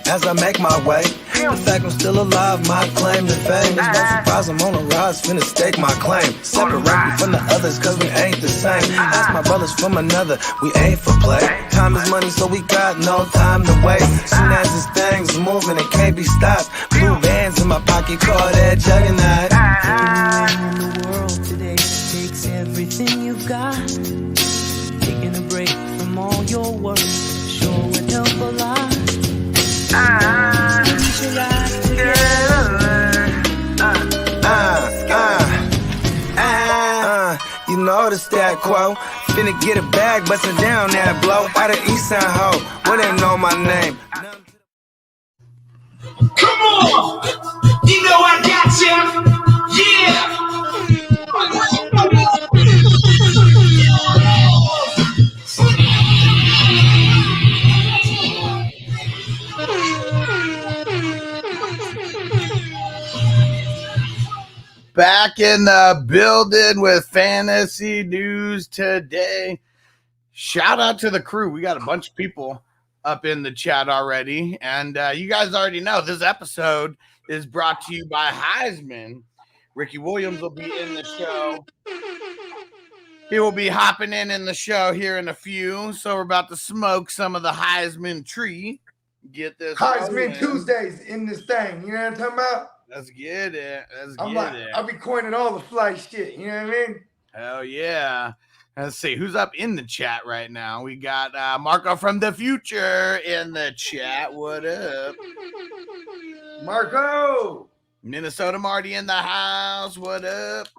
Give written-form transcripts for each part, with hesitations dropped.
as I make my way. The fact I'm still alive, my claim to fame. It's no surprise I'm on a rise, finna stake my claim. Separate me from the others, cause we ain't the same. Ask my brothers from another, we ain't for play. Time is money, so we got no time to waste. Soon as this thing's moving, it can't be stopped. Blue bands in my pocket, call that juggernaut. In the world today takes everything you've got. Taking a break from all your work sure would help a lot. We should ride together. You know the stat quo. Finna get a bag, bustin' down that blow. Out of East Side Ho, where they know my name. Come on! You know I got you! Yeah! Back in the building with fantasy news today. Shout out to the crew. We got a bunch of people up in the chat already. And you guys already know this episode is brought to you by Heisman. Ricky Williams will be in the show. He will be hopping in the show here in a few. So we're about to smoke some of the Heisman tree. Get this Heisman Tuesdays in this thing. You know what I'm talking about? Let's get it. I'll be coining all the fly shit. You know what I mean? Hell yeah. Let's see who's up in the chat right now. We got Marco from the future in the chat. What up? Marco. Minnesota Marty in the house. What up?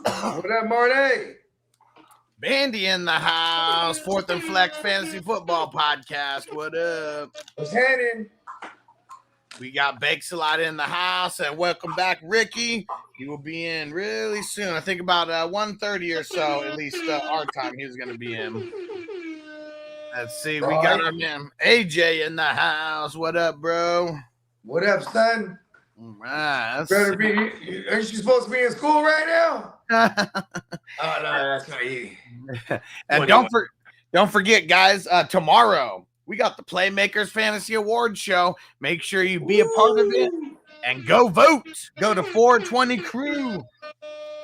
What up, Marty? Bandy in the house. Fourth and Flex Fantasy Football Podcast. What up? What's happening? We got Bakes a lot in the house, and welcome back, Ricky. He will be in really soon. I think about 1:30 or so, at least our time. He's going to be in. Let's see. We got our man AJ in the house. What up, bro? What up, son? All right. Better be. Aren't you supposed to be in school right now? Oh no, that's not you. And don't forget, guys. Tomorrow. We got the Playmakers Fantasy Awards show. Make sure you be a part of it and go vote. Go to 420 Crew,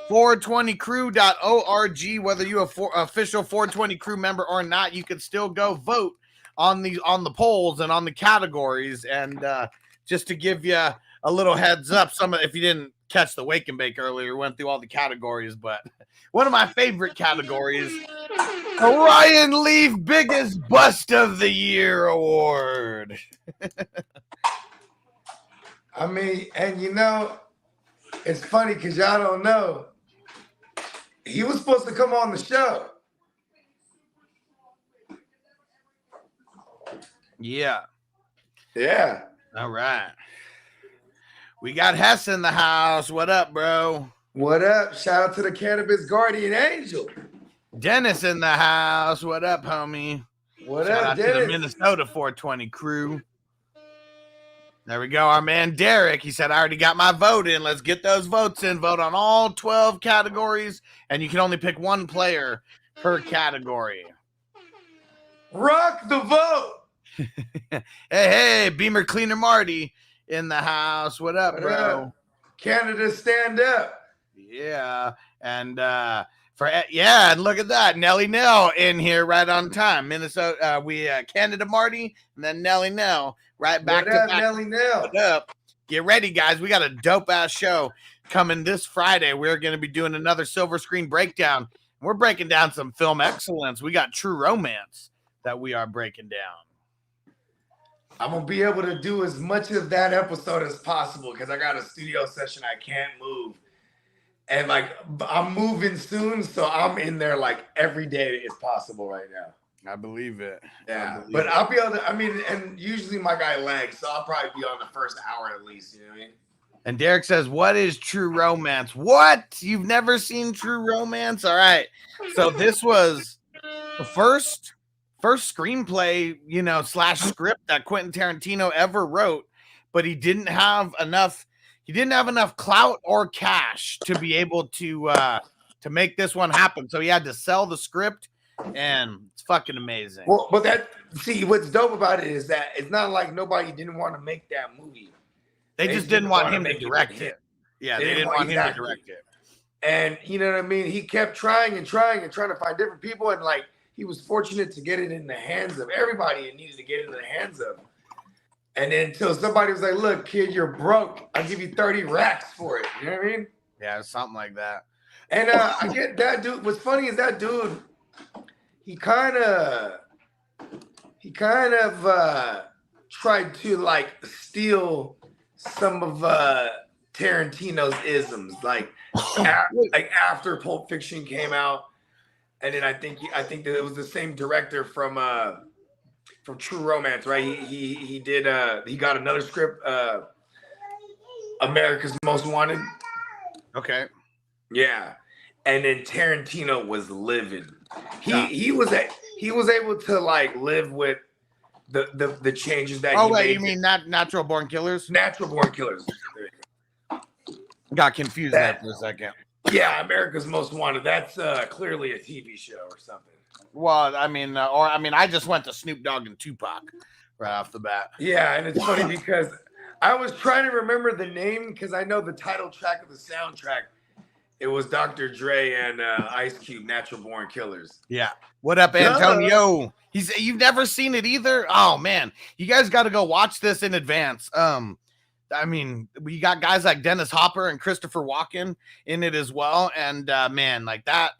420crew.org. Whether you're an official 420 Crew member or not, you can still go vote on the polls and on the categories. And just to give you a little heads up, if you didn't catch the Wake and Bake earlier, we went through all the categories, but one of my favorite categories, Ryan Leaf Biggest Bust of the Year Award. I mean, and you know, it's funny because y'all don't know. He was supposed to come on the show. Yeah. Yeah. All right. We got Hess in the house. What up, bro? What up? Shout out to the Cannabis Guardian Angel. Dennis in the house. What up, homie? What Shout up, out Dennis? to the Minnesota 420 crew. There we go. Our man Derek, he said, I already got my vote in. Let's get those votes in. Vote on all 12 categories, and you can only pick one player per category. Rock the vote. Hey, Beamer Cleaner Marty in the house. What up, bro? Up? Canada, stand up. Yeah. And and look at that. Nelly Nell in here right on time. Minnesota, Canada Marty, and then Nelly Nell right back what to up, back. Nelly Nell? What up? Get ready, guys. We got a dope ass show coming this Friday. We're going to be doing another silver screen breakdown. We're breaking down some film excellence. We got True Romance that we are breaking down. I'm going to be able to do as much of that episode as possible because I got a studio session I can't move. And like I'm moving soon, so I'm in there like every day is possible right now. I believe it. Yeah, but I'll be able to. I mean, and usually my guy lags, so I'll probably be on the first hour at least. You know what I mean? And Derek says, "What is True Romance? What? You've never seen True Romance? All right. So this was the first screenplay, / script that Quentin Tarantino ever wrote, but he didn't have enough. He didn't have enough clout or cash to be able to make this one happen. So he had to sell the script and it's fucking amazing. Well, but what's dope about it is that it's not like nobody didn't want to make that movie. They just didn't want him to direct it. Yeah, they didn't want him to direct it. And you know what I mean? He kept trying to find different people, and like he was fortunate to get it in the hands of everybody it needed to get it in the hands of. And then until somebody was like, "Look, kid, you're broke. I'll give you 30 racks for it." You know what I mean? Yeah, something like that. And I get that dude. What's funny is that dude, he kind of tried to like steal some of Tarantino's isms, like after Pulp Fiction came out, and then I think that it was the same director from True Romance, right? He got another script, America's Most Wanted. Okay. Yeah, and then Tarantino was livid. He was able to like live with the changes that. Oh wait, you mean Natural Born Killers? Natural Born Killers. Got confused there for a second. Yeah, America's Most Wanted. That's clearly a TV show or something. Well, I just went to Snoop Dogg and Tupac right off the bat. Yeah, and it's funny because I was trying to remember the name because I know the title track of the soundtrack. It was Dr. Dre and Ice Cube, Natural Born Killers. Yeah. What up, Antonio? You've never seen it either? Oh man, you guys got to go watch this in advance. We got guys like Dennis Hopper and Christopher Walken in it as well, and man, like that.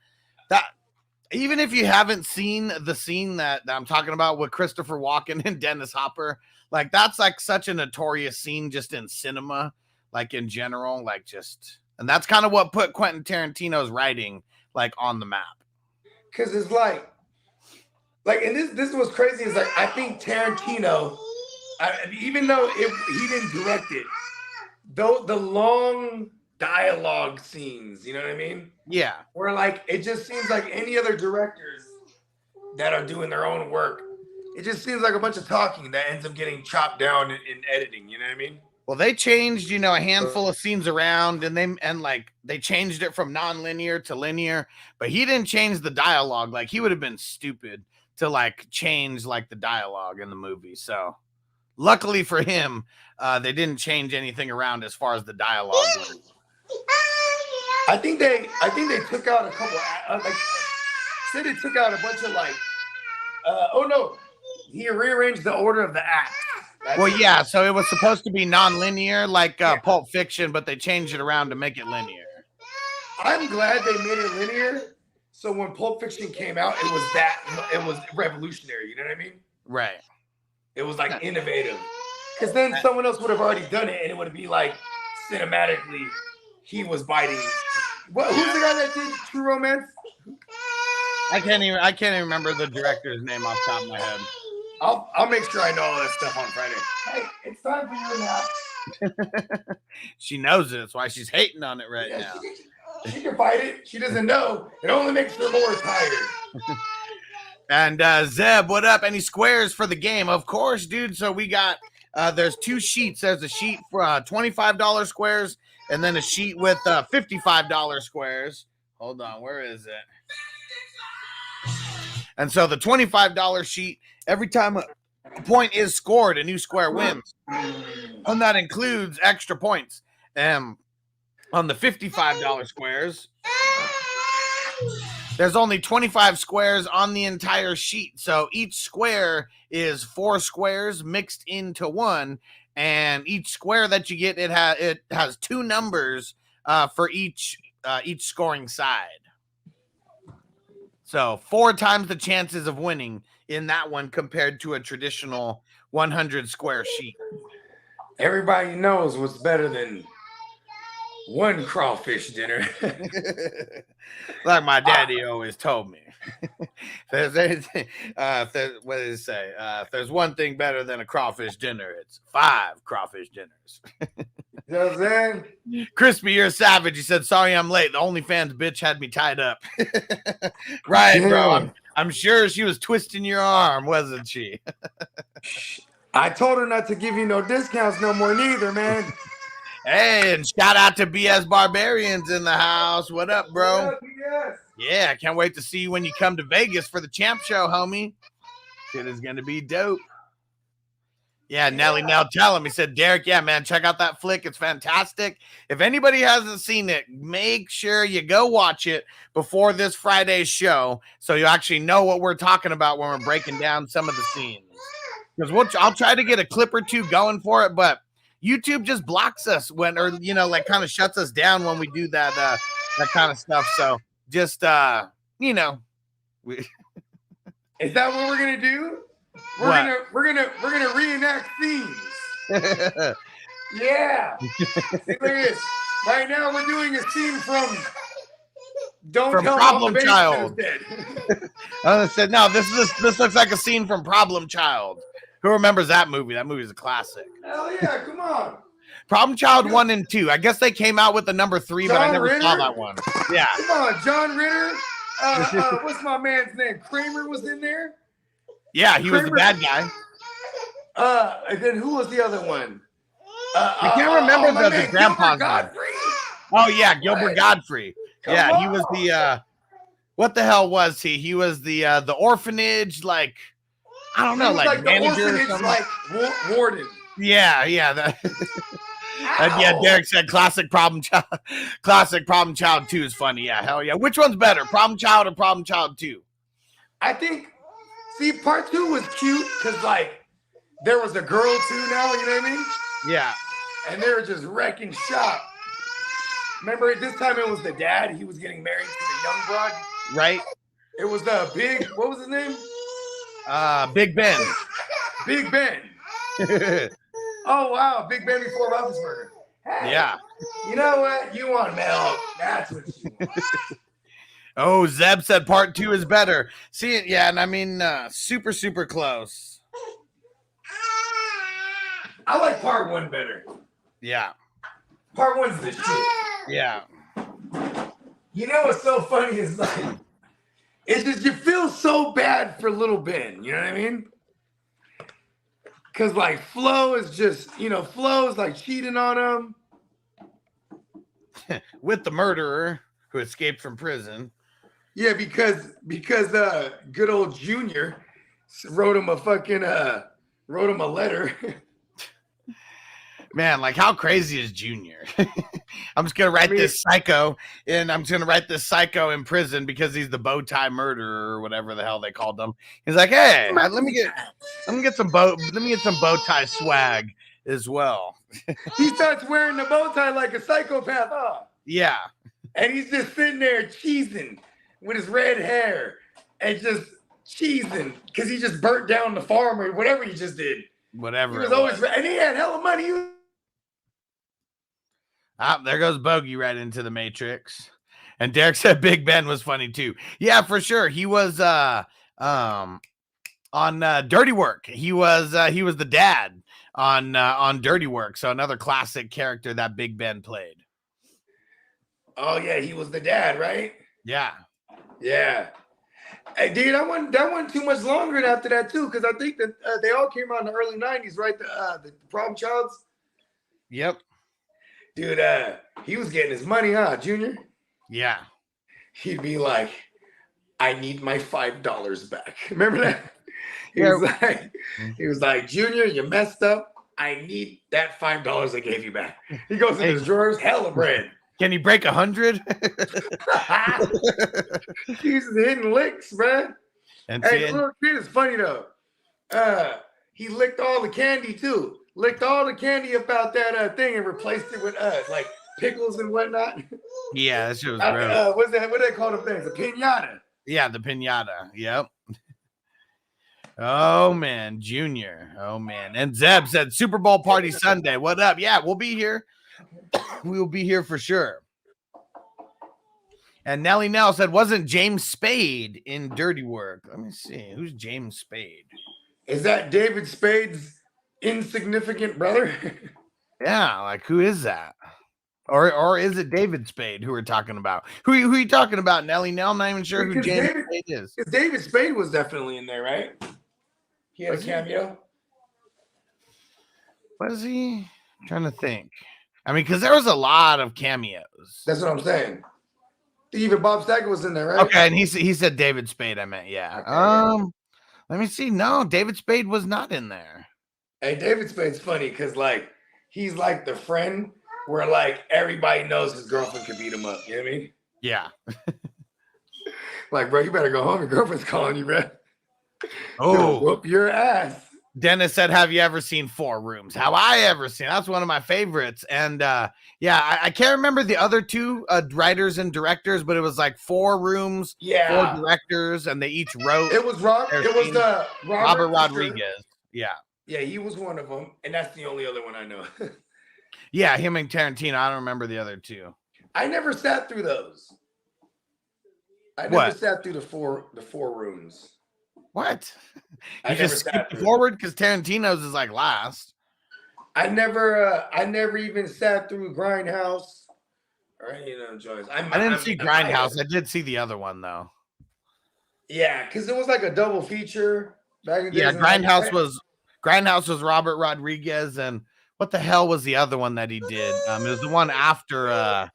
Even if you haven't seen the scene that I'm talking about with Christopher Walken and Dennis Hopper, like that's like such a notorious scene just in cinema, like in general, like just. And that's kind of what put Quentin Tarantino's writing like on the map. Cause it's like, and this was crazy. Is like I think Tarantino, even though he didn't direct it, though the long dialogue scenes, you know what I mean? Yeah. Where like it just seems like any other directors that are doing their own work, it just seems like a bunch of talking that ends up getting chopped down in editing. You know what I mean? Well, they changed, a handful of scenes around, and they changed it from non-linear to linear, but he didn't change the dialogue. Like he would have been stupid to like change like the dialogue in the movie. So luckily for him, they didn't change anything around as far as the dialogue went. I think they took out a couple, said they took out a bunch of like, he rearranged the order of the acts. Well, yeah, so it was supposed to be non-linear like Pulp Fiction, but they changed it around to make it linear. I'm glad they made it linear. So when Pulp Fiction came out, it was revolutionary. You know what I mean? Right. It was like innovative. Because then someone else would have already done it, and it would be like cinematically, he was biting. Who's the guy that did True Romance? I can't even remember the director's name off the top of my head. I'll make sure I know all that stuff on Friday. Hey, it's time for your nap. She knows it. That's why she's hating on it right now. She can fight it. She doesn't know. It only makes her more tired. And Zeb, what up? Any squares for the game? Of course, dude. So we got there's two sheets. There's a sheet for $25 squares, and then a sheet with $55 squares. Hold on, where is it? And so the $25 sheet, every time a point is scored, a new square wins. And that includes extra points. On the $55 squares, there's only 25 squares on the entire sheet. So each square is 4 squares mixed into one. And each square that you get, it has 2 numbers for each scoring side. So 4 times the chances of winning in that one compared to a traditional 100 square sheet. Everybody knows what's better than one crawfish dinner. Like my daddy always told me. What did he say? If there's one thing better than a crawfish dinner, it's 5 crawfish dinners. You know what I'm saying? Crispy, you're a savage. He said, sorry I'm late. The OnlyFans bitch had me tied up. Right, bro. I'm sure she was twisting your arm, wasn't she? I told her not to give you no discounts no more neither, man. Hey, and shout out to BS Barbarians in the house. What up, bro? What up, BS? Yeah, I can't wait to see you when you come to Vegas for the champ show, homie. Shit is gonna be dope. Yeah, Nelly Nell, tell him. He said, Derek, yeah, man, check out that flick. It's fantastic. If anybody hasn't seen it, make sure you go watch it before this Friday's show so you actually know what we're talking about when we're breaking down some of the scenes. Because I'll try to get a clip or two going for it, but YouTube just blocks us when, or, you know, like kind of shuts us down when we do that kind of stuff. So just, you know. Is that what we're going to do? We're gonna reenact scenes. Yeah. See, look at this. Right now we're doing a scene from Don't Tell Problem Mom the Child. Basement is Dead. I said, no, this looks like a scene from Problem Child. Who remembers that movie? That movie is a classic. Hell yeah, come on. Problem Child 1 and 2. I guess they came out with the number 3, but I never Ritter? saw that one. Yeah. Come on, John Ritter. What's my man's name? Kramer was in there. Yeah, he was the bad guy. And then who was the other one? I can't remember the grandpa's name. Oh yeah, Gilbert Godfrey. Yeah, he was the what the hell was he? He was the orphanage, like I don't know, like manager or something. Like warden. Yeah. And yeah, Derek said classic Problem Child. Classic Problem Child 2 is funny. Yeah, hell yeah. Which one's better, Problem Child or Problem Child 2? I think. See, part 2 was cute because like there was a girl too now. You know what I mean? Yeah. And they were just wrecking shop. Remember, this time it was the dad. He was getting married to the young broad. Right. It was the big. What was his name? Big Ben. Big Ben. Oh wow, Big Ben before Roethlisberger. Hey, Yeah. You know what? You want milk? That's what you want. Oh, Zeb said part 2 is better. See it, yeah, and I mean, super close. I like part 1 better. Yeah. Part 1's the shit. Yeah. You know what's so funny is like, it's just you feel so bad for little Ben. You know what I mean? Because like Flo is just, Flo is like cheating on him. With the murderer who escaped from prison. Yeah, because good old Junior wrote him a letter. Man, like how crazy is Junior? I'm just gonna write this psycho, and I'm just gonna write this psycho in prison because he's the bow tie murderer or whatever the hell they called him. He's like, hey, let me get some bow tie swag as well. He starts wearing the bow tie like a psychopath, huh? Yeah. And he's just sitting there cheesing with his red hair and just cheesing because he just burnt down the farm or whatever he just did. Whatever. He was always, and he had hella money. There goes Bogey right into the Matrix. And Derek said Big Ben was funny too. Yeah, for sure. He was on Dirty Work. He was the dad on Dirty Work. So another classic character that Big Ben played. Oh yeah, he was the dad, right? Yeah. Yeah. Hey, dude, that went too much longer after that too, because I think that they all came out in the early '90s, right? The Problem Childs. Yep. Dude, he was getting his money, huh, Junior? Yeah. He'd be like, "I need my $5 back." Remember that? He was like, "Junior, you messed up. I need that $5 I gave you back." He goes in his drawers, hella bread. Can he break 100? He's hitting licks, man. And hey, the little kid is funny though. He licked all the candy too. Licked all the candy about that thing and replaced it with like pickles and whatnot. Yeah, that shit was gross. What's that? What do they call them things? A piñata. Yeah, the piñata. Yep. Oh man, Junior. Oh man. And Zeb said Super Bowl party Sunday. What up? Yeah, we'll be here. We will be here for sure. And Nelly Nell said, wasn't James Spade in Dirty Work? Let me see. Who's James Spade? Is that David Spade's insignificant brother? Yeah, like who is that? Or is it David Spade who we're talking about? Who are you talking about, Nelly Nell? I'm not even sure who James Spade is. David Spade was definitely in there, right? He had a cameo. Was he? I'm trying to think. I mean, because there was a lot of cameos. That's what I'm saying. Even Bob Saget was in there, right? Okay, and he said David Spade. I meant, yeah. Okay. Let me see. No, David Spade was not in there. Hey, David Spade's funny because like he's like the friend where like everybody knows his girlfriend could beat him up. You know what I mean? Yeah. Like, bro, you better go home. Your girlfriend's calling you, bro. Oh, whoop your ass. Dennis said, "Have you ever seen Four Rooms?" Have I ever seen? That's one of my favorites. And yeah, I can't remember the other two writers and directors, but it was like Four Rooms, Yeah. 4 directors, and they each wrote. It was Robert Robert Rodriguez. Yeah. Yeah, he was one of them, and that's the only other one I know. Yeah, him and Tarantino. I don't remember the other two. I never sat through those. I never What? sat through the four rooms. What? I You never just sat skipped through forward because Tarantino's is like last. I never even sat through Grindhouse or any of them joints. I didn't see Grindhouse. I did see the other one though. Yeah, because it was like a double feature back in the Yeah, days. Grindhouse was Robert Rodriguez, and what the hell was the other one that he did? It was the one after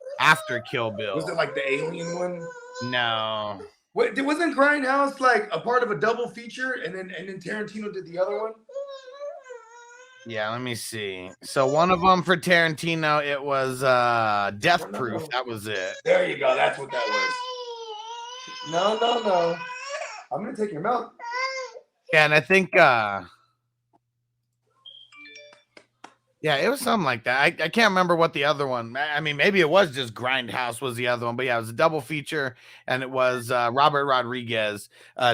Kill Bill. Was it like the alien one? No. Wait, wasn't Grindhouse like a part of a double feature, and then Tarantino did the other one? Yeah, let me see. So one of them for Tarantino, it was Death Proof. That was it. There you go. That's what that was. No. I'm gonna take your milk. Yeah, and I think yeah, it was something like that. I can't remember what the other one. I mean, maybe it was just Grindhouse was the other one, but yeah, it was a double feature, and it was Robert Rodriguez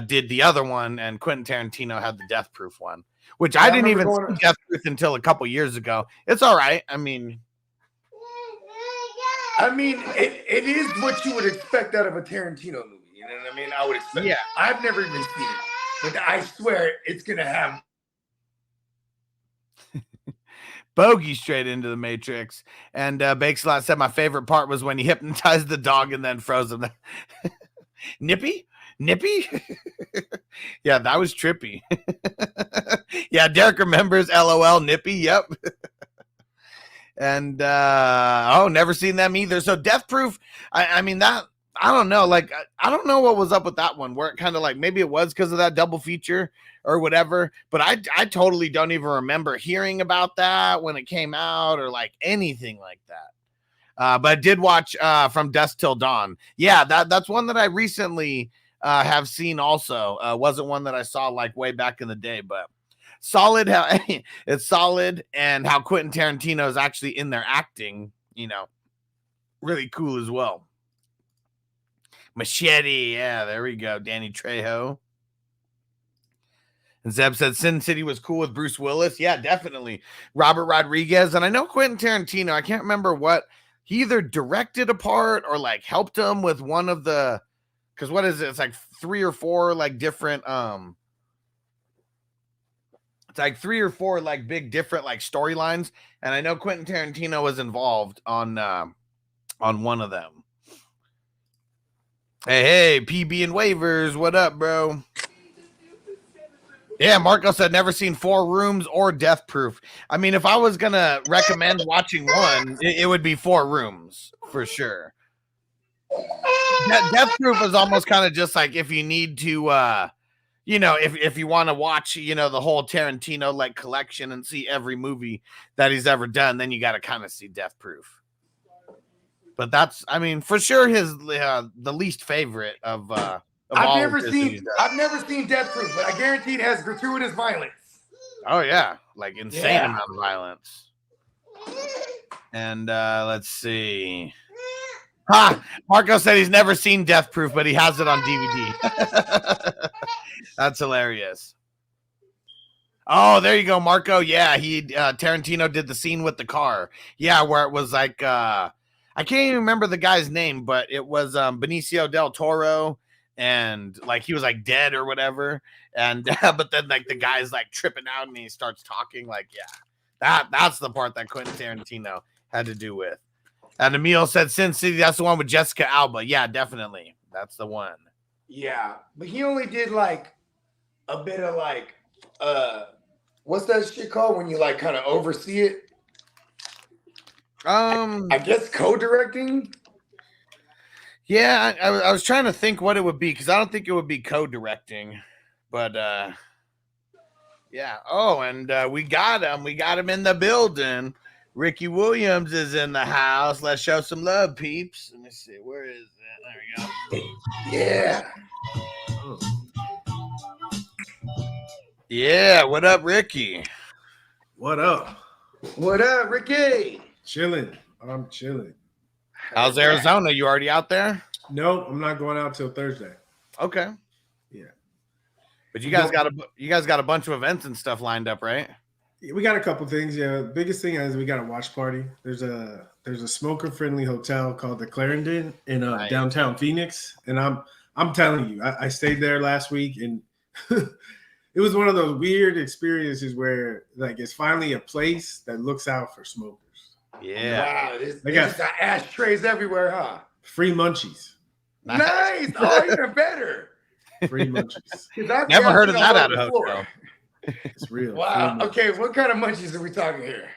did the other one, and Quentin Tarantino had the Death Proof one, which I didn't even see Death Proof until a couple years ago. It's all right. I mean, it is what you would expect out of a Tarantino movie. You know what I mean? I would expect. Yeah, I've never even seen it, but I swear it's gonna have. Bogey straight into the Matrix. And Bakeslot said my favorite part was when he hypnotized the dog and then froze him. Nippy? Yeah, that was trippy. Yeah, Derek remembers LOL Nippy. Yep. And never seen them either. So Death Proof, I mean that, I don't know. Like, I don't know what was up with that one where it kind of like, maybe it was because of that double feature or whatever, but I totally don't even remember hearing about that when it came out or like anything like that. But I did watch From Dusk Till Dawn. Yeah, that's one that I recently have seen also. Wasn't one that I saw like way back in the day, but solid. It's solid, and how Quentin Tarantino is actually in there acting, you know, really cool as well. Machete, yeah, there we go. Danny Trejo. And Zeb said Sin City was cool with Bruce Willis. Yeah, definitely. Robert Rodriguez. And I know Quentin Tarantino, I can't remember what, he either directed a part or like helped him with one of the, because what is it? It's like 3 or 4 like different, it's like 3 or 4 like big different like storylines. And I know Quentin Tarantino was involved on one of them. Hey, PB and Waivers, what up, bro? Yeah, Marco said never seen 4 Rooms or Death Proof. I mean, if I was gonna recommend watching one, it would be 4 Rooms for sure. Death Proof is almost kind of just like if you need to, you know, if you want to watch, you know, the whole Tarantino like collection and see every movie that he's ever done, then you got to kind of see Death Proof. But that's, I mean, for sure, his the least favorite of I've never seen Death Proof, but I guarantee it has gratuitous violence. Oh yeah, like insane amount of violence. And let's see. Marco said he's never seen Death Proof, but he has it on DVD. That's hilarious. Oh, there you go, Marco. Yeah, Tarantino did the scene with the car. Yeah, where it was like I can't even remember the guy's name, but it was Benicio del Toro, and like he was like dead or whatever, and but then like the guy's like tripping out and he starts talking like, yeah, that's the part that Quentin Tarantino had to do with. And Emil said Sin City, that's the one with Jessica Alba. Yeah, definitely, that's the one. Yeah, but he only did like a bit of like what's that shit called when you like kind of oversee it? I guess co-directing. Yeah, I was trying to think what it would be because I don't think it would be co-directing, but yeah. Oh, and we got him. We got him in the building. Ricky Williams is in the house. Let's show some love, peeps. Let me see. Where is it? There we go. Yeah. Yeah. What up, Ricky? What up? What up, Ricky? Chilling. I'm chilling. How's Arizona? You already out there? No, I'm not going out till Thursday. Okay. Yeah. But you guys got a bunch of events and stuff lined up, right? We got a couple things. Yeah. The biggest thing is we got a watch party. There's a smoker friendly hotel called the Clarendon in Nice. downtown Phoenix. And I'm telling you, I stayed there last week and it was one of those weird experiences where like it's finally a place that looks out for smokers. Yeah. Wow, they got ashtrays everywhere, huh? Free munchies. Nice. Oh, even better. Free munchies. Never heard of that at a hotel. It's real. Wow. Okay, what kind of munchies are we talking here?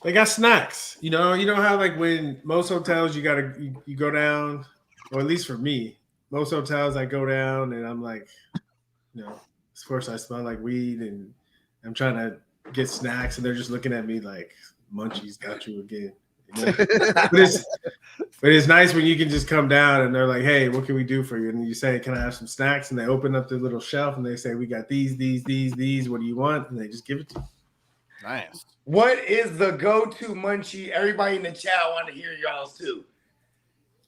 They got snacks. You know how like when most hotels you go down, or at least for me, most hotels I go down and I'm like, of course I smell like weed and I'm trying to get snacks and they're just looking at me like munchies got you again. But it's nice when you can just come down and they're like, hey, what can we do for you? And you say, can I have some snacks? And they open up the little shelf and they say, we got these. What do you want? And they just give it to you. Nice. What is the go-to munchie? Everybody in the chat want to hear y'all's too.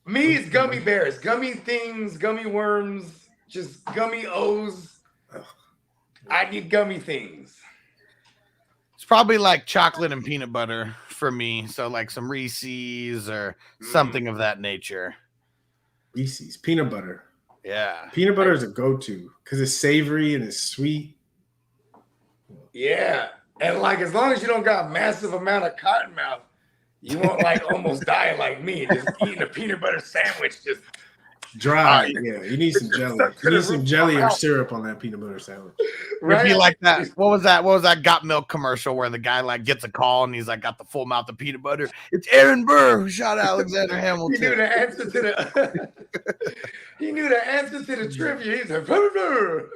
Me, it's gummy bears, gummy things, gummy worms, just gummy O's. I need gummy things. It's probably like chocolate and peanut butter for me. So like some Reese's or something of that nature. Reese's, peanut butter. Yeah. Peanut butter is a go-to because it's savory and it's sweet. Yeah. And like as long as you don't got a massive amount of cotton mouth, you won't like almost die like me, just eating a peanut butter sandwich just dry. Yeah, you need some jelly. You need some jelly or syrup on that peanut butter sandwich. Right? If you like that, what was that Got Milk commercial where the guy like gets a call and he's like got the full mouth of peanut butter? It's Aaron Burr who shot Alexander Hamilton. He knew the answer to the he knew the answer to the trivia. He's like, Burr.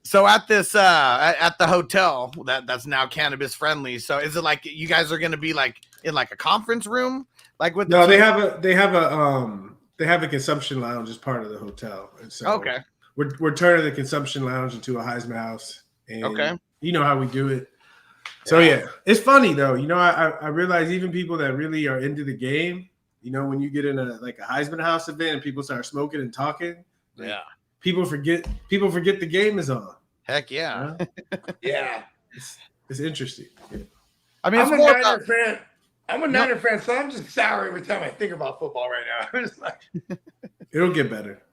So at this at the hotel that's now cannabis friendly. So is it like you guys are going to be like in like a conference room? Like with they have a consumption lounge as part of the hotel. And so okay. We're turning the consumption lounge into a Heisman house. And okay. You know how we do it. So yeah, it's funny though. I realize even people that really are into the game, when you get in a Heisman house event and people start smoking and talking, yeah. People forget the game is on. Heck yeah. Yeah. It's interesting. Yeah. I mean, I'm a Niner fan. I'm a Niner fan, so I'm just sour every time I think about football right now. I'm just like, it'll get better.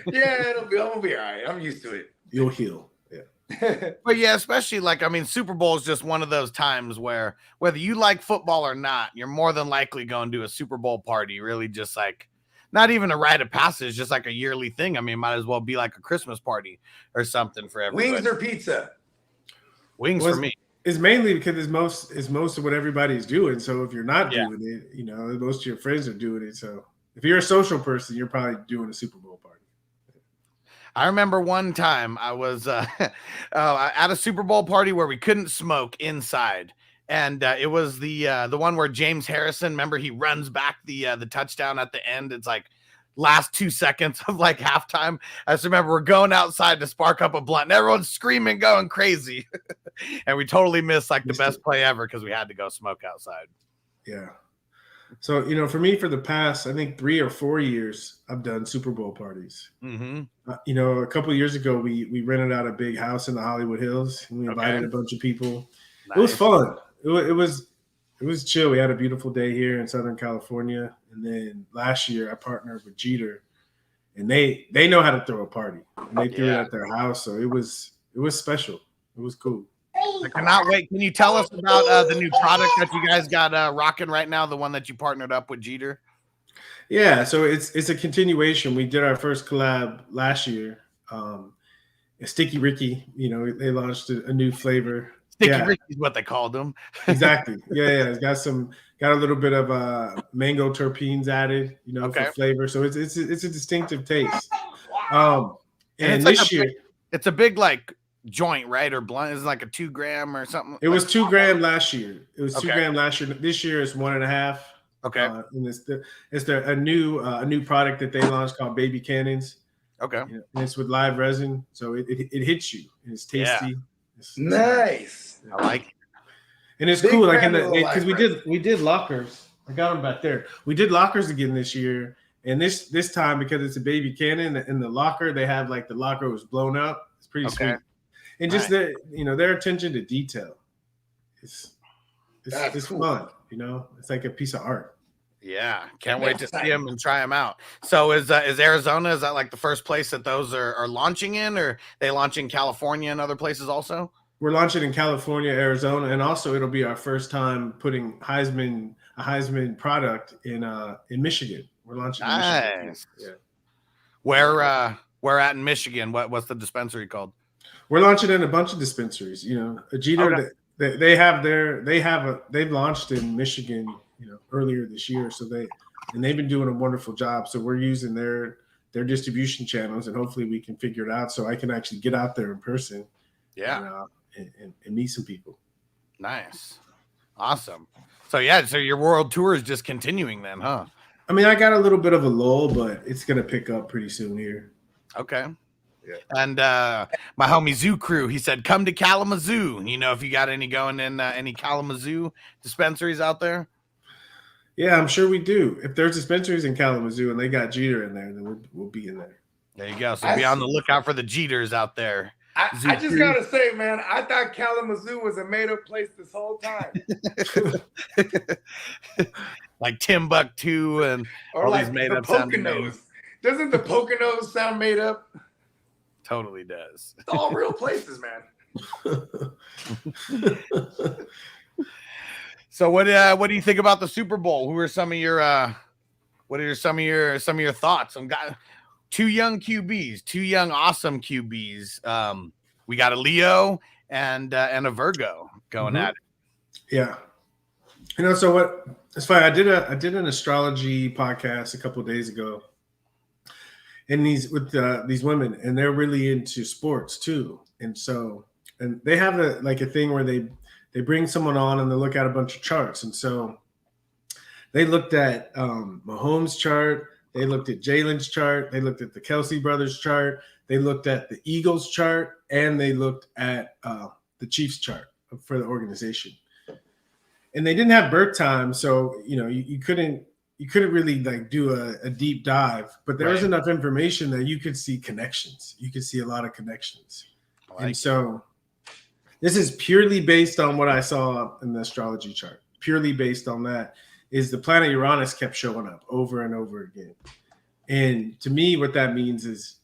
Yeah, I'm gonna be all right. I'm used to it. You'll heal. Yeah. But yeah, especially Super Bowl is just one of those times where whether you like football or not, you're more than likely going to a Super Bowl party. Really, just like not even a rite of passage, just like a yearly thing. I mean, it might as well be like a Christmas party or something for everybody. Wings or pizza? Wings for me. It's mainly because it's most of what everybody's doing. So if you're not doing it, most of your friends are doing it. So if you're a social person, you're probably doing a Super Bowl party. I remember one time I was at a Super Bowl party where we couldn't smoke inside. And it was the one where James Harrison, remember, he runs back the touchdown at the end. It's like last 2 seconds of like halftime. I just remember we're going outside to spark up a blunt and everyone's screaming, going crazy. And we totally missed like the best play ever because we had to go smoke outside. Yeah. So, for me, for the past, I think 3 or 4 years, I've done Super Bowl parties. Mm-hmm. A couple of years ago, we rented out a big house in the Hollywood Hills and we invited a bunch of people. Nice. It was fun. It was chill. We had a beautiful day here in Southern California. And then last year I partnered with Jeter and they know how to throw a party and they threw it at their house. So it was special. It was cool. I cannot wait. Can you tell us about the new product that you guys got rocking right now? The one that you partnered up with Jeter? Yeah. So it's a continuation. We did our first collab last year. Sticky Ricky, they launched a new flavor. Sticky Ricky is what they called them. Exactly. Yeah. It's got a little bit of mango terpenes added, for flavor. So it's a distinctive taste. And this year, it's a big like joint, right? Or blunt. It's like a 2 gram or something. It was 2 gram last year. It was 2 gram last year. This year it's 1.5. Okay. And it's a new product that they launched called Baby Cannons. Okay. And it's with live resin, so it hits you. And it's tasty. Yeah. Nice. I like it. And it's cool, like because we did lockers. I got them back there. We did lockers again this year, and this time because it's a Baby Cannon in the locker, they have like the locker was blown up. It's pretty sweet, and just their attention to detail. It's cool. Fun, It's like a piece of art. Yeah, can't wait to see them and try them out. So is Arizona, is that like the first place that those are launching in, or they launch in California and other places also? We're launching in California, Arizona, and also it'll be our first time putting a Heisman product in Michigan. We're launching in Michigan. Yeah. Where at in Michigan? What's the dispensary called? We're launching in a bunch of dispensaries. Jeter, they've launched in Michigan, earlier this year. So they've been doing a wonderful job. So we're using their distribution channels, and hopefully we can figure it out so I can actually get out there in person. Yeah. And meet some people. Nice. Awesome. So your world tour is just continuing then, huh? I mean, I got a little bit of a lull, but it's going to pick up pretty soon here. Okay. Yeah. And my homie Zoo Crew, he said, come to Kalamazoo. If you got any going in any Kalamazoo dispensaries out there? Yeah, I'm sure we do. If there's dispensaries in Kalamazoo and they got Jeter in there, then we'll be in there. There you go. So be on the lookout for the Jeters out there. I just gotta say, man, I thought Kalamazoo was a made-up place this whole time. Like Timbuktu and all these made-up Poconos. Doesn't the Poconos sound made up? Totally does. It's all real places, man. So what do you think about the Super Bowl? Who are some of your some of your thoughts on two young QBs, two young awesome QBs? We got a Leo and a Virgo going at it. Yeah. So what? It's funny. I did an astrology podcast a couple of days ago, and these women, and they're really into sports too. And they have a thing where they bring someone on and they look at a bunch of charts. And so they looked at Mahomes' chart. They looked at Jalen's chart. They looked at the Kelsey brothers' chart. They looked at the Eagles' chart, and they looked at the Chiefs' chart for the organization. And they didn't have birth time, so you couldn't really do a deep dive. But there was enough information that you could see connections. You could see a lot of connections. So this is purely based on what I saw in the astrology chart. Purely based on that is the planet Uranus kept showing up over and over again. And to me, what that means is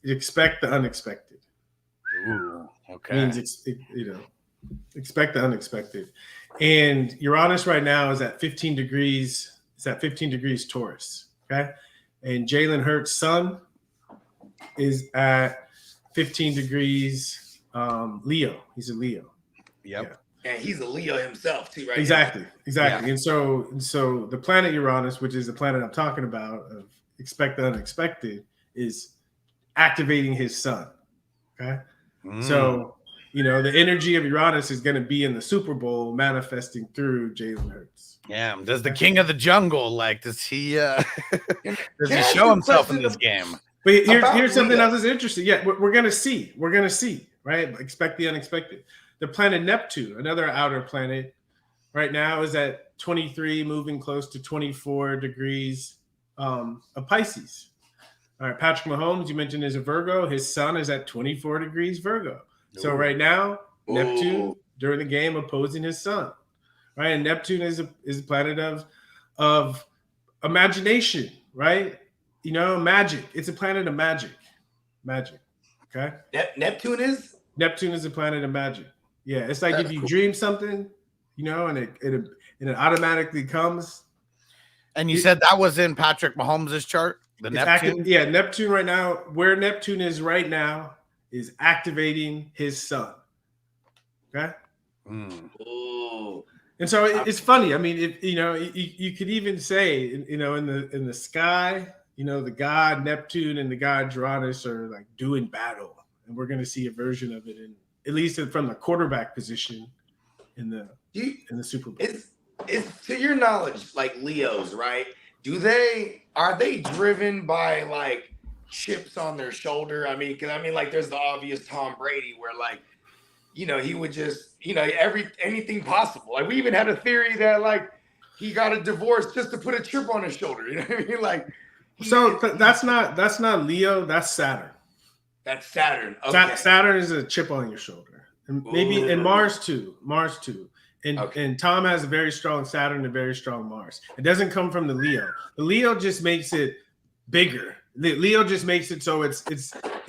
expect the unexpected. Ooh, okay. Means expect the unexpected. And Uranus right now is at 15 degrees. It's at 15 degrees Taurus. Okay. And Jalen Hurts' sun is at 15 degrees Leo. He's a Leo. Yep. Yeah. And he's a Leo himself too, right? Exactly. Yeah. And so the planet Uranus, which is the planet I'm talking about, of expect the unexpected, is activating his sun. Okay. So the energy of Uranus is going to be in the Super Bowl manifesting through Jalen Hurts. Yeah. Does the king of the jungle, does he show himself in this game? But here's something else that's interesting. Yeah, we're going to see. We're going to see, right? Expect the unexpected. The planet Neptune, another outer planet, right now is at 23, moving close to 24 degrees of Pisces. All right, Patrick Mahomes, you mentioned, is a Virgo. His sun is at 24 degrees Virgo. So right now, Neptune during the game opposing his sun, right? And Neptune is a planet of imagination, right? Magic. It's a planet of magic. Okay. Neptune is a planet of magic. Yeah, it's like if you dream something, and it automatically comes. And you said that was in Patrick Mahomes' chart. The Neptune. Neptune right now. Where Neptune is right now is activating his sun. Okay. Ooh. And so it's funny. I mean, you could even say, in the sky, the god Neptune and the god Uranus are like doing battle, and we're going to see a version of it, at least from the quarterback position in the Super Bowl. It's to your knowledge, like Leos, right? Are they driven by like chips on their shoulder? I mean, like there's the obvious Tom Brady where like, he would just, anything possible. Like we even had a theory that like he got a divorce just to put a chip on his shoulder. You know what I mean? Like, that's not Leo. That's Saturn. That's Saturn. Okay. Saturn is a chip on your shoulder, and maybe and Mars too. And Tom has a very strong Saturn and a very strong Mars. It doesn't come from the Leo. The Leo just makes it bigger. The Leo just makes it so it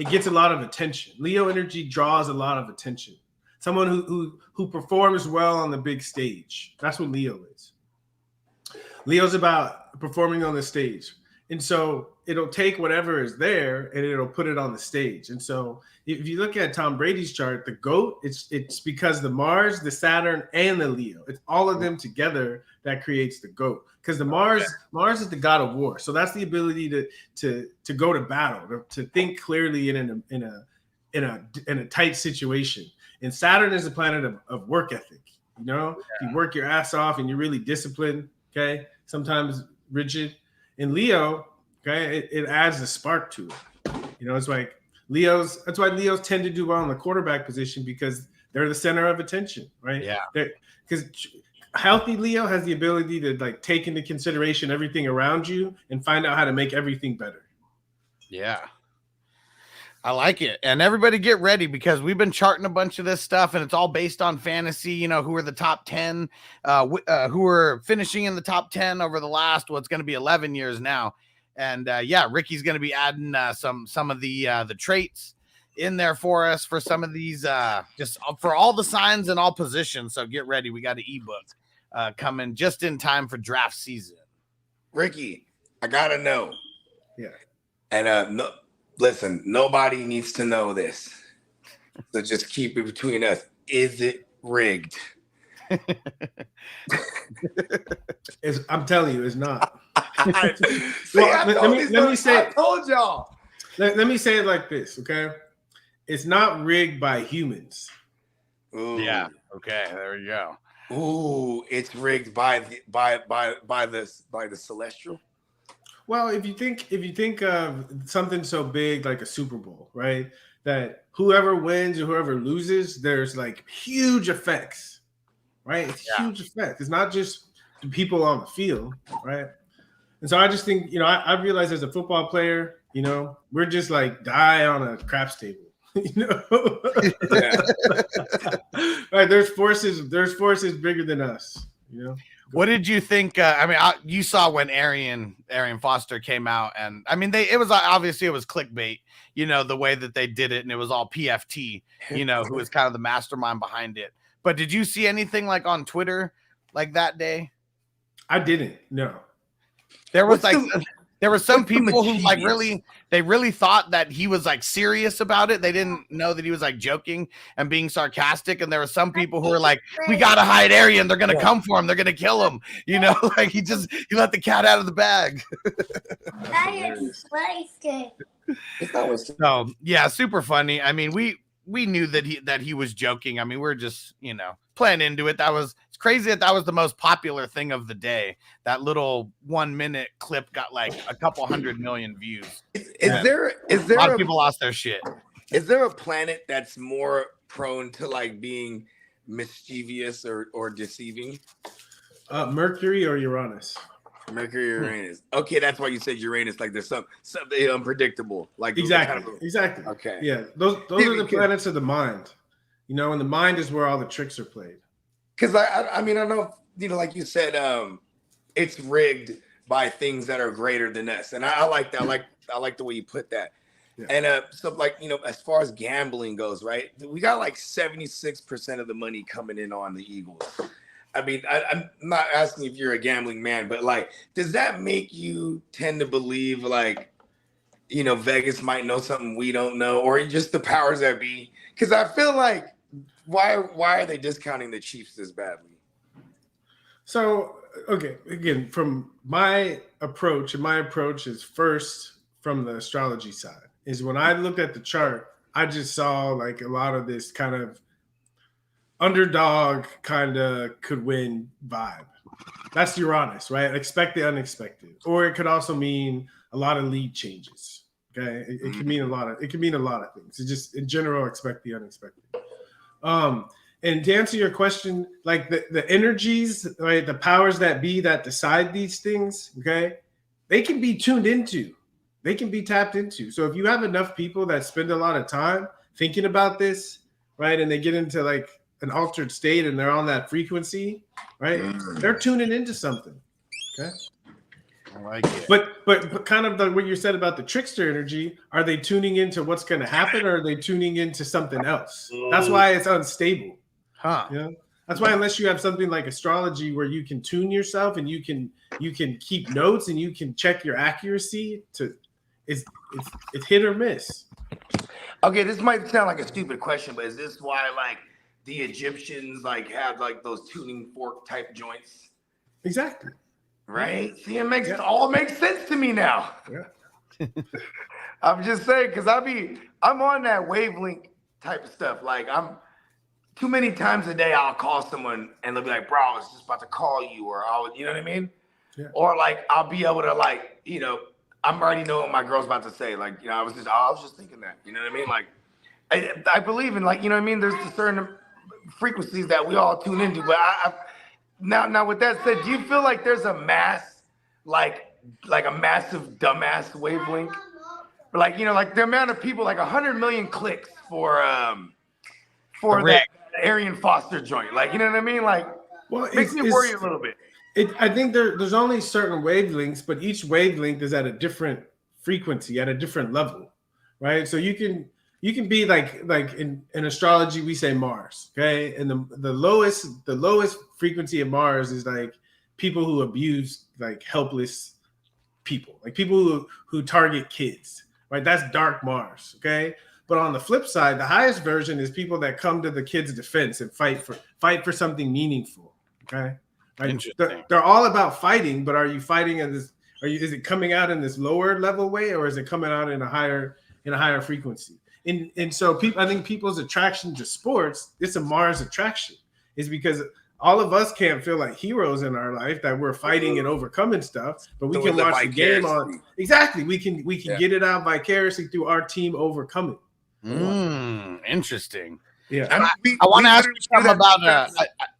gets a lot of attention. Leo energy draws a lot of attention. Someone who performs well on the big stage. That's what Leo is. Leo's about performing on the stage. And so it'll take whatever is there and it'll put it on the stage. And so if you look at Tom Brady's chart, the GOAT, it's because the Mars, the Saturn, and the Leo. It's all of them together that creates the GOAT. Because the Mars is the god of war. So that's the ability to go to battle, to think clearly in a tight situation. And Saturn is a planet of work ethic. If you work your ass off and you're really disciplined, okay, sometimes rigid. In Leo, okay, it adds a spark to it. It's like that's why Leos tend to do well in the quarterback position because they're the center of attention, right? Yeah. Because healthy Leo has the ability to like take into consideration everything around you and find out how to make everything better. Yeah. I like it. And everybody get ready because we've been charting a bunch of this stuff and it's all based on fantasy, who are the top 10, who are finishing in the top 10 over the last, what's going to be 11 years now. And Ricky's going to be adding some of the traits in there for us for some of these, just for all the signs and all positions. So get ready. We got an ebook coming just in time for draft season. Ricky, I got to know. Yeah. And listen, nobody needs to know this. So just keep it between us. Is it rigged? I'm telling you, it's not. Let me say, I told y'all. Let me say it like this, okay? It's not rigged by humans. Ooh. Yeah. Okay. There we go. Ooh, it's rigged by the celestial. Well, if you think of something so big like a Super Bowl, right? That whoever wins or whoever loses, there's like huge effects, right? It's huge effect. It's not just the people on the field, right? And so I just think, I realize as a football player, we're just like die on a craps table, Right? There's forces bigger than us, What did you think? You saw when Arian Foster came out, and I mean, it was clickbait, the way that they did it, and it was all PFT, who was kind of the mastermind behind it. But did you see anything like on Twitter like that day? I didn't. No. There was there were some people who like really thought that he was like serious about it. They didn't know that he was like joking and being sarcastic. And there were some people who were like, we got to hide Arian. They're going to come for him. They're going to kill him. Like he let the cat out of the bag. So yeah, super funny. I mean, we knew that he was joking. I mean, we're just, playing into it. It's crazy that was the most popular thing of the day. That little 1 minute clip got like a couple 100 million views. Is there a lot of people lost their shit? Is there a planet that's more prone to like being mischievous or deceiving? Mercury or Uranus? Mercury or Uranus. Okay, that's why you said Uranus. Like there's something unpredictable. Like exactly. Okay. Yeah, those are the planets of the mind. And the mind is where all the tricks are played. Because I mean, I know, like you said, it's rigged by things that are greater than us, and I like that. I like the way you put that. Yeah. And so like as far as gambling goes, right? We got like 76% of the money coming in on the Eagles. I mean, I'm not asking if you're a gambling man, but like, does that make you tend to believe like, Vegas might know something we don't know, or just the powers that be? Because I feel like why are they discounting the Chiefs this badly? So, okay, again, from my approach, and my approach is first from the astrology side, is when I looked at the chart, I just saw like a lot of this kind of underdog kind of could win vibe. That's Uranus, right? Expect the unexpected. Or it could also mean a lot of lead changes. Okay. It can mean a lot of things. It just in general expect the unexpected. And to answer your question, like the energies, right, the powers that be that decide these things, okay, they can be tuned into, they can be tapped into. So if you have enough people that spend a lot of time thinking about this, right, and they get into like an altered state and they're on that frequency, right, they're tuning into something. Okay. I like it. But kind of what you said about the trickster energy, are they tuning into what's going to happen, or are they tuning into something else? That's why it's unstable. Huh. Yeah. That's why unless you have something like astrology where you can tune yourself and you can keep notes and you can check your accuracy to it's hit or miss. Okay, this might sound like a stupid question, but is this why like the Egyptians like have like those tuning fork type joints? Exactly. Right? See, it all makes sense to me now. Yeah. I'm just saying, because I'm on that wavelength type of stuff. Like I'm too many times a day I'll call someone and they'll be like, bro, I was just about to call you, or you know what I mean? Yeah. Or like I'll be able to like, you know, I'm already know what my girl's about to say. Like, you know, I was just thinking that. You know what I mean? Like I believe in, like, you know what I mean? There's certain frequencies that we all tune into. But now with that said, do you feel like there's a mass, like a massive dumbass wavelength? Like, you know, like the amount of people, like 100 million clicks for that Arian Foster joint. Like, you know what I mean? Like, well, it makes me worry a little bit. I think there's only certain wavelengths, but each wavelength is at a different frequency, at a different level, right? So you can be like in astrology we say Mars, okay, and the lowest frequency of Mars is like people who abuse like helpless people, like people who target kids, right? That's dark Mars, okay. But on the flip side, the highest version is people that come to the kids' defense and fight for something meaningful, okay. Right? They're all about fighting, but are you fighting in this? Is it coming out in this lower level way, or is it coming out in a higher frequency? And so I think people's attraction to sports, it's a Mars attraction, is because all of us can't feel like heroes in our life that we're fighting and overcoming stuff, but we can watch the game on. Exactly, we can get it out vicariously through our team overcoming. Interesting. Yeah, I want to ask you something about.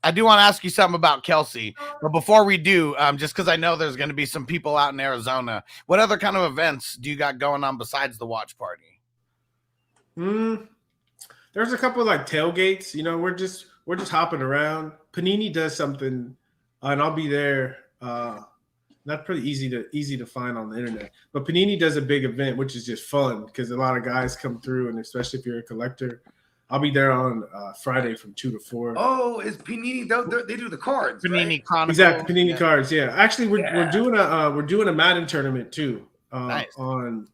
I do want to ask you something about Kelsey, but before we do, just because I know there's going to be some people out in Arizona, what other kind of events do you got going on besides the watch party? There's a couple of like tailgates. You know, we're just hopping around. Panini does something, and I'll be there. That's pretty easy to find on the internet. But Panini does a big event, which is just fun because a lot of guys come through, and especially if you're a collector. I'll be there on Friday from 2 to 4. Oh, is Panini? They do the cards. Panini right? Chronicle. Exactly, Panini cards. Yeah, actually, we're doing a Madden tournament too. Nice. On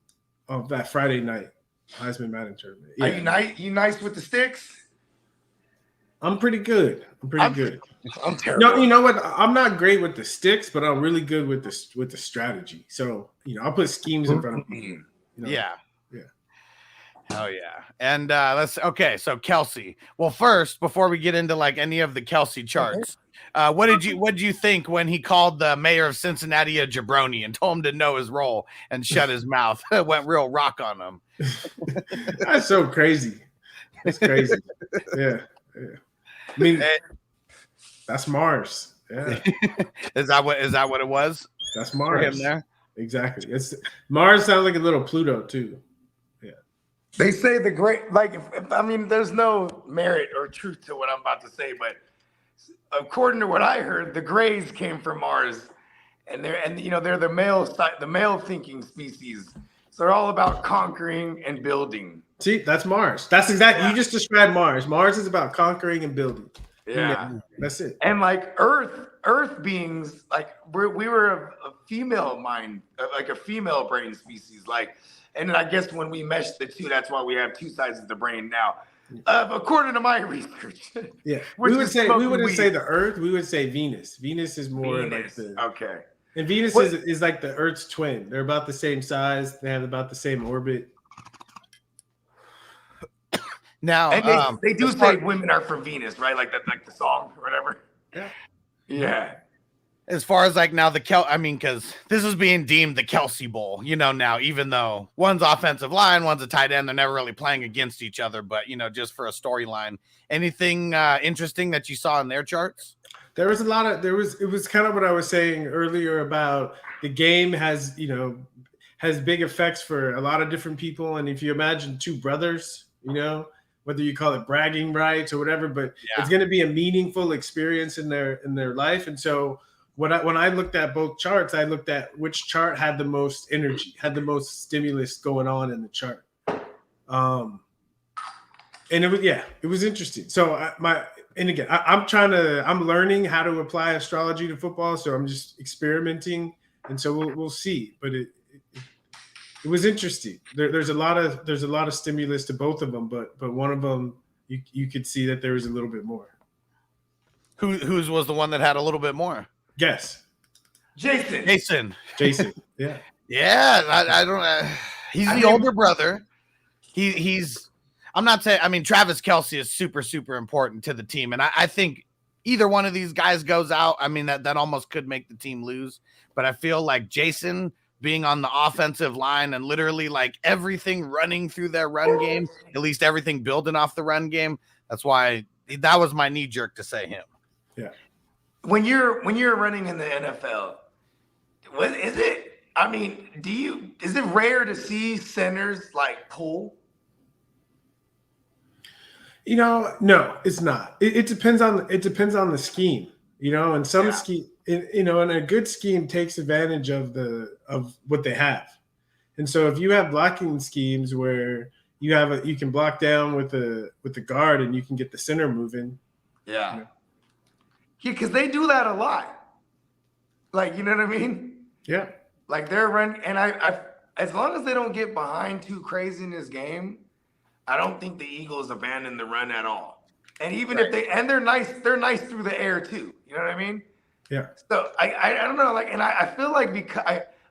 that Friday night, Heisman Madden tournament. Yeah. Are you nice with the sticks? I'm pretty good. I'm good. I'm terrible. No, you know what? I'm not great with the sticks, but I'm really good with the strategy. So I'll put schemes in front of me. Yeah. Oh yeah. And so Kelsey. Well, first, before we get into like any of the Kelsey charts, what did you think when he called the mayor of Cincinnati a jabroni and told him to know his role and shut his mouth? Went real rock on him. That's so crazy. That's crazy. Yeah. I mean, that's Mars. Yeah. Is that what it was? That's Mars. For him there? Exactly. Mars sounds like a little Pluto too. They say the great, like, there's no merit or truth to what I'm about to say, but according to what I heard, the Greys came from Mars, and they're the male thinking species. So they're all about conquering and building. See, that's Mars. That's exactly, you just described Mars. Mars is about conquering and building. Yeah. That's it. And like Earth beings, like we were a female mind, like a female brain species, like. And then I guess when we mesh the two, that's why we have two sides of the brain now. According to my research. Yeah, Which we would is say we smoking wouldn't weed. say the Earth. We would say Venus. Venus is more like Venus. the Okay. and Venus What- is like the Earth's twin. They're about the same size. They have about the same orbit. Now, And they do say women are from Venus, right? Like that, like the song or whatever. Yeah. Yeah. as far as like now because this is being deemed the Kelsey Bowl, now, even though one's offensive line, one's a tight end, they're never really playing against each other, but just for a storyline, anything interesting that you saw in their charts? There was it was kind of what I was saying earlier about the game has big effects for a lot of different people. And if you imagine two brothers, whether you call it bragging rights or whatever, but it's going to be a meaningful experience in their life. And so when I looked at both charts, I looked at which chart had the most energy, had the most stimulus going on in the chart. And it was interesting. So I'm learning how to apply astrology to football. So I'm just experimenting. And so we'll see, but it was interesting. There's a lot of stimulus to both of them, but one of them you could see that there was a little bit more. Whose was the one that had a little bit more? Guess. Jason. Yeah. Yeah. I don't. He's the older brother. He's. I'm not saying. I mean, Travis Kelce is super, super important to the team, and I think either one of these guys goes out. I mean, that almost could make the team lose. But I feel like Jason being on the offensive line and literally like everything running through their run game, at least everything building off the run game. That's why that was my knee jerk to say him. Yeah. When you're running in the NFL, what is it? I mean, is it rare to see centers like pull? No, it's not. It depends on the scheme, and some scheme, and a good scheme takes advantage of what they have. And so if you have blocking schemes where you can block down with the guard and you can get the center moving. Yeah. Yeah, because they do that a lot. Like, you know what I mean? Yeah. Like they're running, and I as long as they don't get behind too crazy in this game, I don't think the Eagles abandon the run at all. And even if they're nice through the air too. You know what I mean? Yeah. So I don't know, like, and I feel like because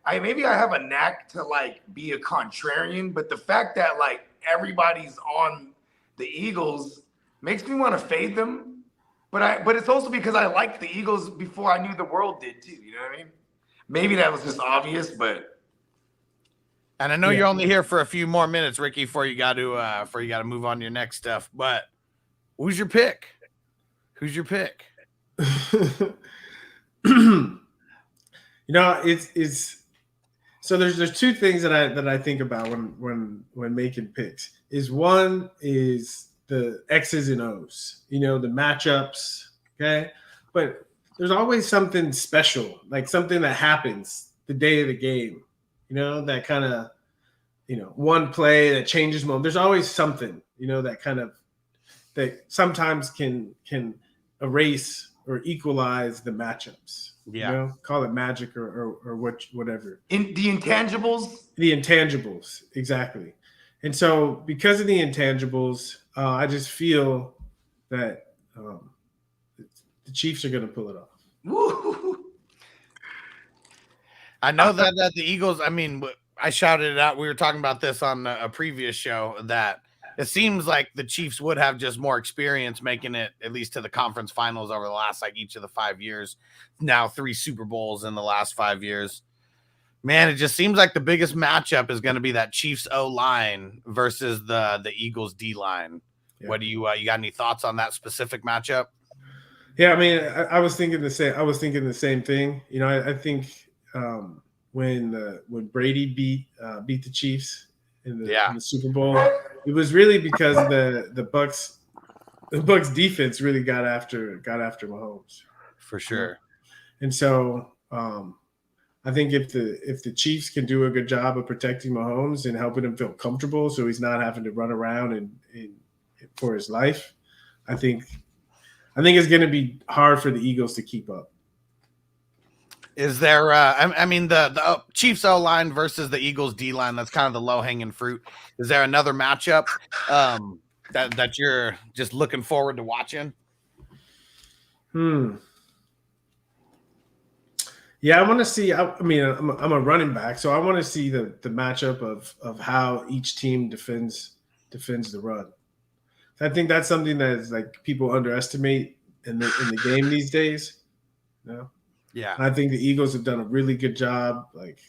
I maybe I have a knack to like be a contrarian, but the fact that like everybody's on the Eagles makes me want to fade them. But it's also because I liked the Eagles before I knew the world did too. You know what I mean? Maybe that was just obvious, but. And I know you're only here for a few more minutes, Ricky, before you got to move on to your next stuff. But who's your pick? Who's your pick? It's so there's two things that I think about when making picks. One is the X's and O's, the matchups, okay? But there's always something special, like something that happens the day of the game, that kind of, one play that changes moment. There's always something, that sometimes can erase or equalize the matchups. Yeah. Call it magic or whatever. In the intangibles? The intangibles, exactly. And so because of the intangibles, I just feel that the Chiefs are going to pull it off. Woo. I know that the Eagles, I mean, I shouted it out. We were talking about this on a previous show that it seems like the Chiefs would have just more experience making it at least to the conference finals over the last, like each of the 5 years. Now 3 Super Bowls in the last 5 years. Man, it just seems like the biggest matchup is going to be that Chiefs O-line versus the Eagles D-line. Yeah. What do you got any thoughts on that specific matchup? Yeah, I mean, I was thinking the same. I was thinking the same thing. I think when Brady beat the Chiefs in the Super Bowl, it was really because the Bucs defense really got after Mahomes for sure. And so I think if the Chiefs can do a good job of protecting Mahomes and helping him feel comfortable, so he's not having to run around and for his life, I think it's going to be hard for the Eagles to keep up. Is there? I mean, the Chiefs O line versus the Eagles D line. That's kind of the low hanging fruit. Is there another matchup? that you're just looking forward to watching? Yeah, I want to see. I mean, I'm a running back, so I want to see the matchup of how each team defends the run. I think that's something that is like people underestimate in the game these days. You know? Yeah, And I think the Eagles have done a really good job, like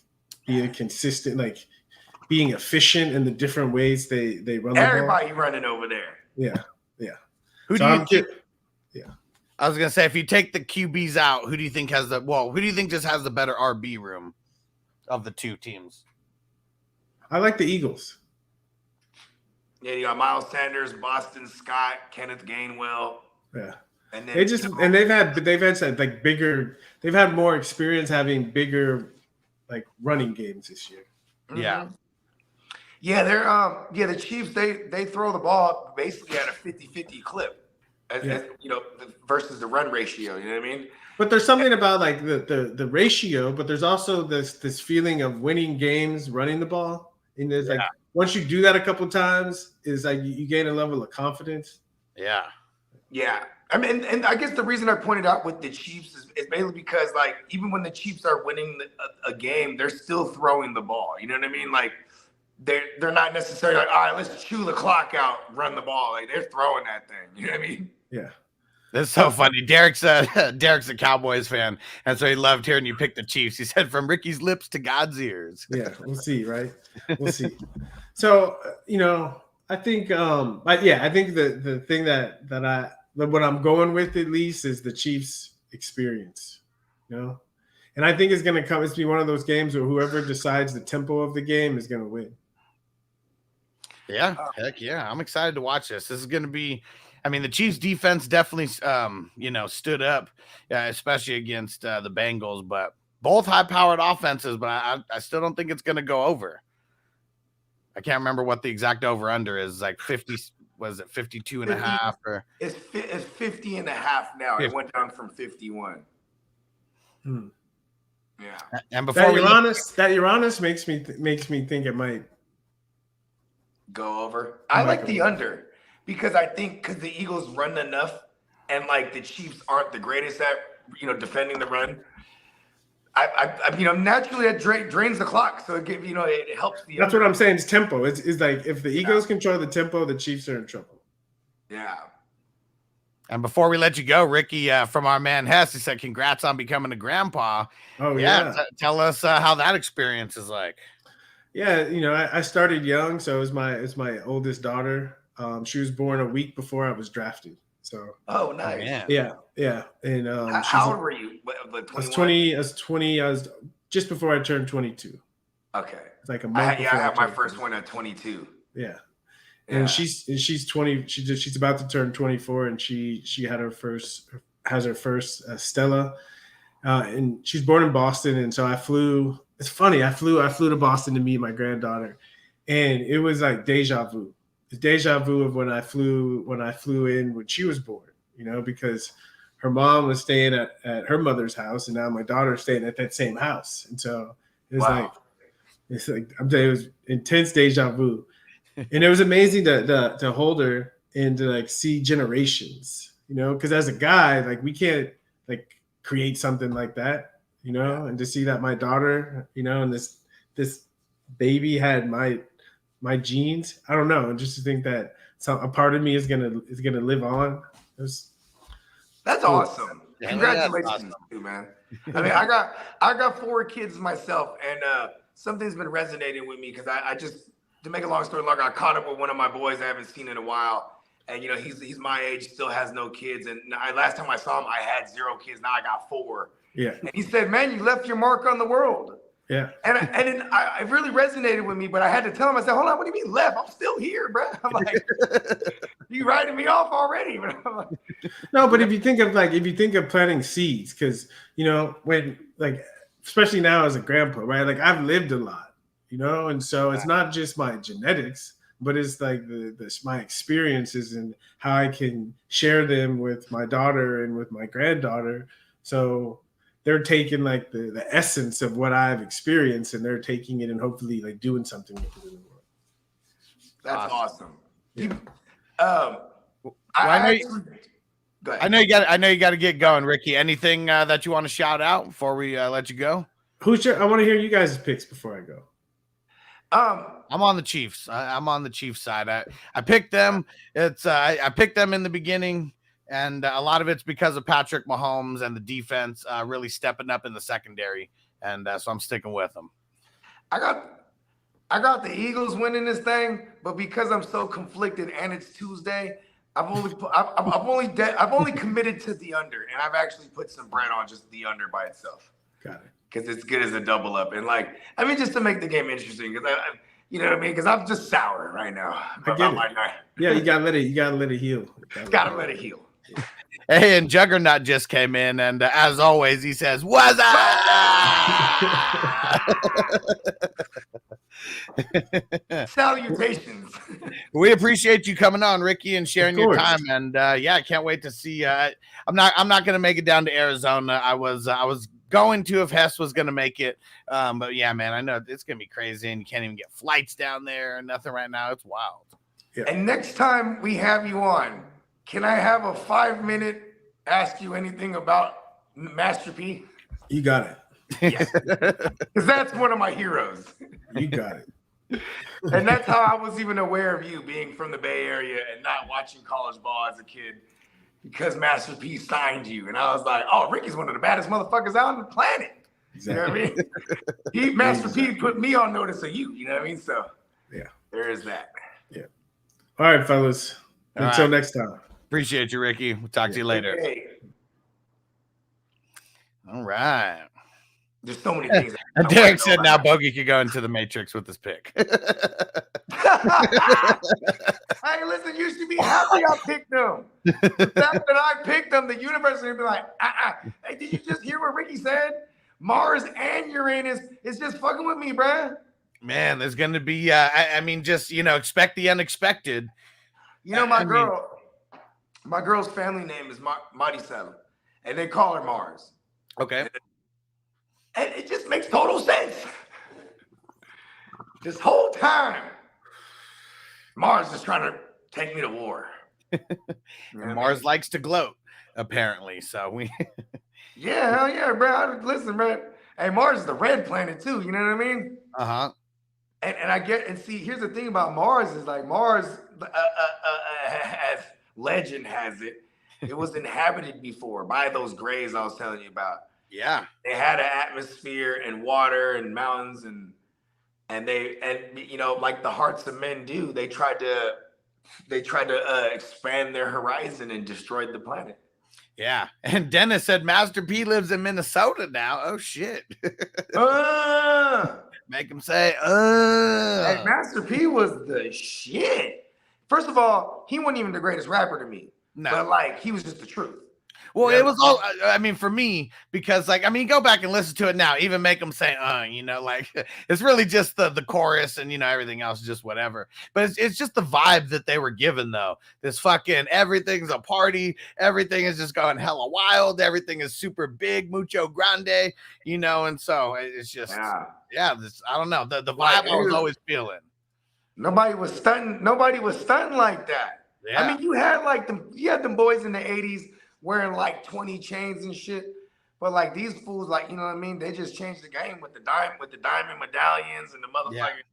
being consistent, like being efficient in the different ways they run the ball. Everybody running over there. Yeah. Who So do you I'm think? Yeah. I was gonna say, if you take the QBs out, who do you think has the Who do you think just has the better RB room of the two teams? I like the Eagles. Yeah, you got Miles Sanders, Boston Scott, Kenneth Gainwell. Yeah. And then they've had some, like bigger. They've had more experience having bigger, like running games this year. Yeah. Yeah, they're the Chiefs, they throw the ball basically at a 50-50 clip. As versus the run ratio, you know what I mean? But there's something about like the ratio, but there's also this feeling of winning games running the ball. And there's like once you do that a couple of times, is like you gain a level of confidence. Yeah. I mean, and I guess the reason I pointed out with the Chiefs is mainly because like even when the Chiefs are winning a game, they're still throwing the ball. You know what I mean? Like they're not necessarily like, all right, let's chew the clock out, run the ball. Like they're throwing that thing. You know what I mean? Yeah. That's so funny. Derek's a Cowboys fan, and so he loved hearing you pick the Chiefs. He said, "From Ricky's lips to God's ears." Yeah, we'll see, right? We'll see. So, I think, I think the thing that what I'm going with at least is the Chiefs' experience, and I think it's going to come. It's be one of those games where whoever decides the tempo of the game is going to win. Yeah, heck yeah! I'm excited to watch this. This is going to be. I mean, the Chiefs defense definitely, stood up, especially against the Bengals, but both high-powered offenses, but I still don't think it's going to go over. I can't remember what the exact over-under is, like 50, was it 52 and a half? Or? It's 50 and a half now. 50. It went down from 51. Yeah. And before that Uranus makes me think it might go over. I like the under. Because I think because the Eagles run enough and like the Chiefs aren't the greatest at defending the run. I naturally it drains the clock, so it helps the. That's what I'm saying. It's tempo. It's like if the Eagles control the tempo, the Chiefs are in trouble. Yeah. And before we let you go, Ricky, from our man Hess, he said, "Congrats on becoming a grandpa." Oh yeah. Tell us how that experience is like. Yeah, I started young, so it's my oldest daughter. She was born a week before I was drafted. So. Oh, nice. Yeah. And how old were you? I was 20. I was just before I turned 22. Okay. It's like a month. I had my first one at 22. Yeah. And she's 20. She's about to turn 24, and she has her first Stella, and she's born in Boston. And so I flew. It's funny. I flew to Boston to meet my granddaughter, and it was like deja vu. It's deja vu of when I flew in when she was born, because her mom was staying at her mother's house, and now my daughter's staying at that same house. And so it's like I'm telling you, it was intense deja vu. And it was amazing to hold her and to like see generations, because as a guy, like we can't like create something like that, and to see that my daughter, and this baby had my genes, I don't know, and just to think that a part of me is gonna live on. That's cool. Awesome. Yeah, congratulations, too, man. I mean, I got 4 kids myself, and something's been resonating with me because I just, to make a long story longer, I caught up with one of my boys I haven't seen in a while, and he's my age, still has no kids, and last time I saw him, I had 0 kids. Now I got 4. Yeah. And he said, "Man, you left your mark on the world." Yeah. And it really resonated with me, but I had to tell him, I said, "Hold on, what do you mean left? I'm still here, bro." I'm like, "You writing me off already?" No, but if you think of planting seeds, because when like especially now as a grandpa, right? Like I've lived a lot, and so it's not just my genetics, but it's like my experiences and how I can share them with my daughter and with my granddaughter. So they're taking like the essence of what I've experienced, and they're taking it and hopefully like doing something with it in the world. That's awesome. Yeah. I know you got to get going, Right. Ricky. Anything that you want to shout out before we let you go? I want to hear you guys' picks before I go. I'm on the Chiefs. I'm on the Chiefs side. I picked them. It's I picked them in the beginning, and a lot of it's because of Patrick Mahomes and the defense really stepping up in the secondary, and so I'm sticking with them. I got the Eagles winning this thing, but because I'm so conflicted and it's Tuesday, I've only committed to the under, and I've actually put some bread on just the under by itself. Got it. Because it's good as a double up, and just to make the game interesting, because you know what I mean? Because I'm just sour right now. I get it. Yeah, you gotta let it heal. Gotta let it heal. Hey, and Juggernaut just came in, and as always, he says, "What's up?" Salutations. We appreciate you coming on, Ricky, and sharing your time. And I can't wait to see. I'm not going to make it down to Arizona. I was going to if Hess was going to make it, but yeah, man, I know it's going to be crazy, and you can't even get flights down there or nothing right now. It's wild. Yeah. And next time we have you on, can I have a 5-minute ask you anything about Master P? You got it. Yes. Because that's one of my heroes. You got it. And that's how I was even aware of you, being from the Bay Area and not watching college ball as a kid, because Master P signed you. And I was like, oh, Ricky's one of the baddest motherfuckers out on the planet. Exactly. You know what I mean? Master P put me on notice of you. You know what I mean? So yeah, there is that. Yeah. All right, fellas. Until next time. Appreciate you, Ricky. We'll talk to you later. Okay. All right. There's so many things. And Derek said now Bogey could go into the Matrix with his pick. Hey, listen, you should be happy I picked them. The fact that I picked them, the universe would be like, Hey, did you just hear what Ricky said? Mars and Uranus is just fucking with me, bruh. Man, there's going to be, just, expect the unexpected. My girl's family name is Maricela, and they call her Mars. Okay. And it just makes total sense. This whole time, Mars is trying to take me to war. Mars likes to gloat, apparently. So we. Yeah, hell yeah, bro. Listen, bro. Hey, Mars is the red planet too. You know what I mean? Uh-huh. And I get, and see, here's the thing about Mars is like Mars, as legend has it was inhabited before by those grays I was telling you about. Yeah, they had an atmosphere and water and mountains, and like the hearts of men do, they tried to expand their horizon and destroyed the planet. Yeah, and Dennis said Master P lives in Minnesota now. Oh shit! Make him say, Hey, Master P was the shit. First of all, he wasn't even the greatest rapper to me. No, but he was just the truth. Well, it was all, for me, because go back and listen to it now, even make them say, it's really just the chorus and, everything else is just whatever. But it's just the vibe that they were given, though. This fucking, everything's a party. Everything is just going hella wild. Everything is super big, mucho grande, and so it's just, I don't know. The vibe I was always feeling. Nobody was stunting like that. Yeah. I mean, you had them boys in the 80s wearing 20 chains and shit, but these fools, you know what I mean? They just changed the game with the diamond medallions and the motherfucking,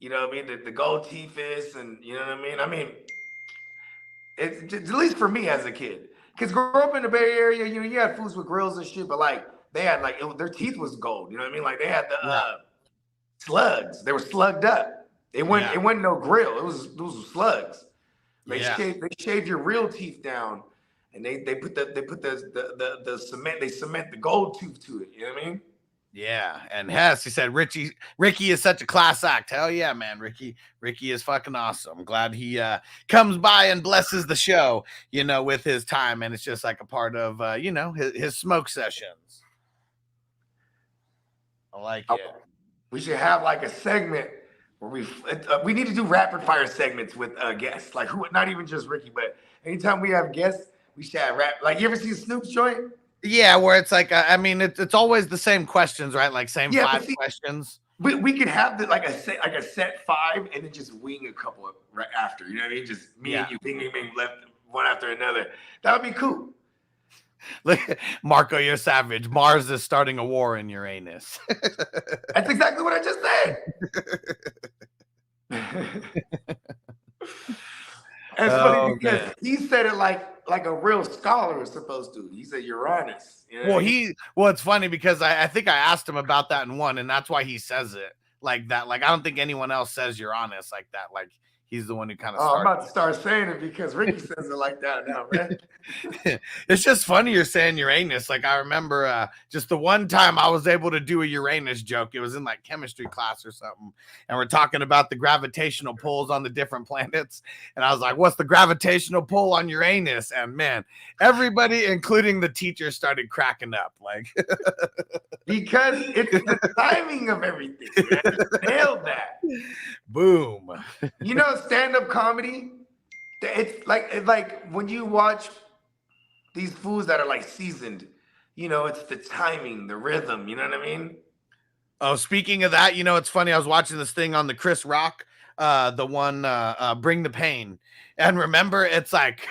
you know what I mean? The gold teeth and you know what I mean? I mean, it's just, at least for me as a kid, because grew up in the Bay Area, you had fools with grills and shit, but they had their teeth was gold. You know what I mean? They had the slugs. They were slugged up. It wasn't no grill. It was slugs. They shaved your real teeth down. And they put the cement, they cement the gold tooth to it. You know what I mean? Yeah. And Hess, he said, Ricky is such a class act. Hell yeah, man. Ricky is fucking awesome. I'm glad he comes by and blesses the show, with his time. And it's just a part of, his smoke sessions. I like it. We should have a segment where we need to do rapid fire segments with guests, not even just Ricky, but anytime we have guests, we should have rap. You ever see Snoop's joint? Yeah, where it's it's always the same questions, right? Same 5 questions. We could have like a set 5 and then just wing a couple of right after. You know what I mean? Just me and you bing left one after another. That would be cool. Look, Marco, you're savage. Mars is starting a war in Uranus. That's exactly what I just said. It's funny because he said it like a real scholar is supposed to. He said Uranus. You know well, it's funny because I think I asked him about that in one, and that's why he says it like that. Like, I don't think anyone else says Uranus like that. Like, he's the one who kind of I'm about to start saying it because Ricky says it like that now, man. It's just funny you're saying Uranus. Like, I remember just the one time I was able to do a Uranus joke. It was in like chemistry class or something. And we're talking about the gravitational pulls on the different planets. And I was like, what's the gravitational pull on Uranus? And man, everybody, including the teacher, started cracking up. Like, because it's the timing of everything. Man. Nailed that. Boom. You know, stand-up comedy, it's like when you watch these fools that are like seasoned, you know, it's the timing, the rhythm, you know what I mean? Oh, speaking of that, you know, it's funny. I was watching this thing on the Chris Rock, the one Bring the Pain. And remember, it's like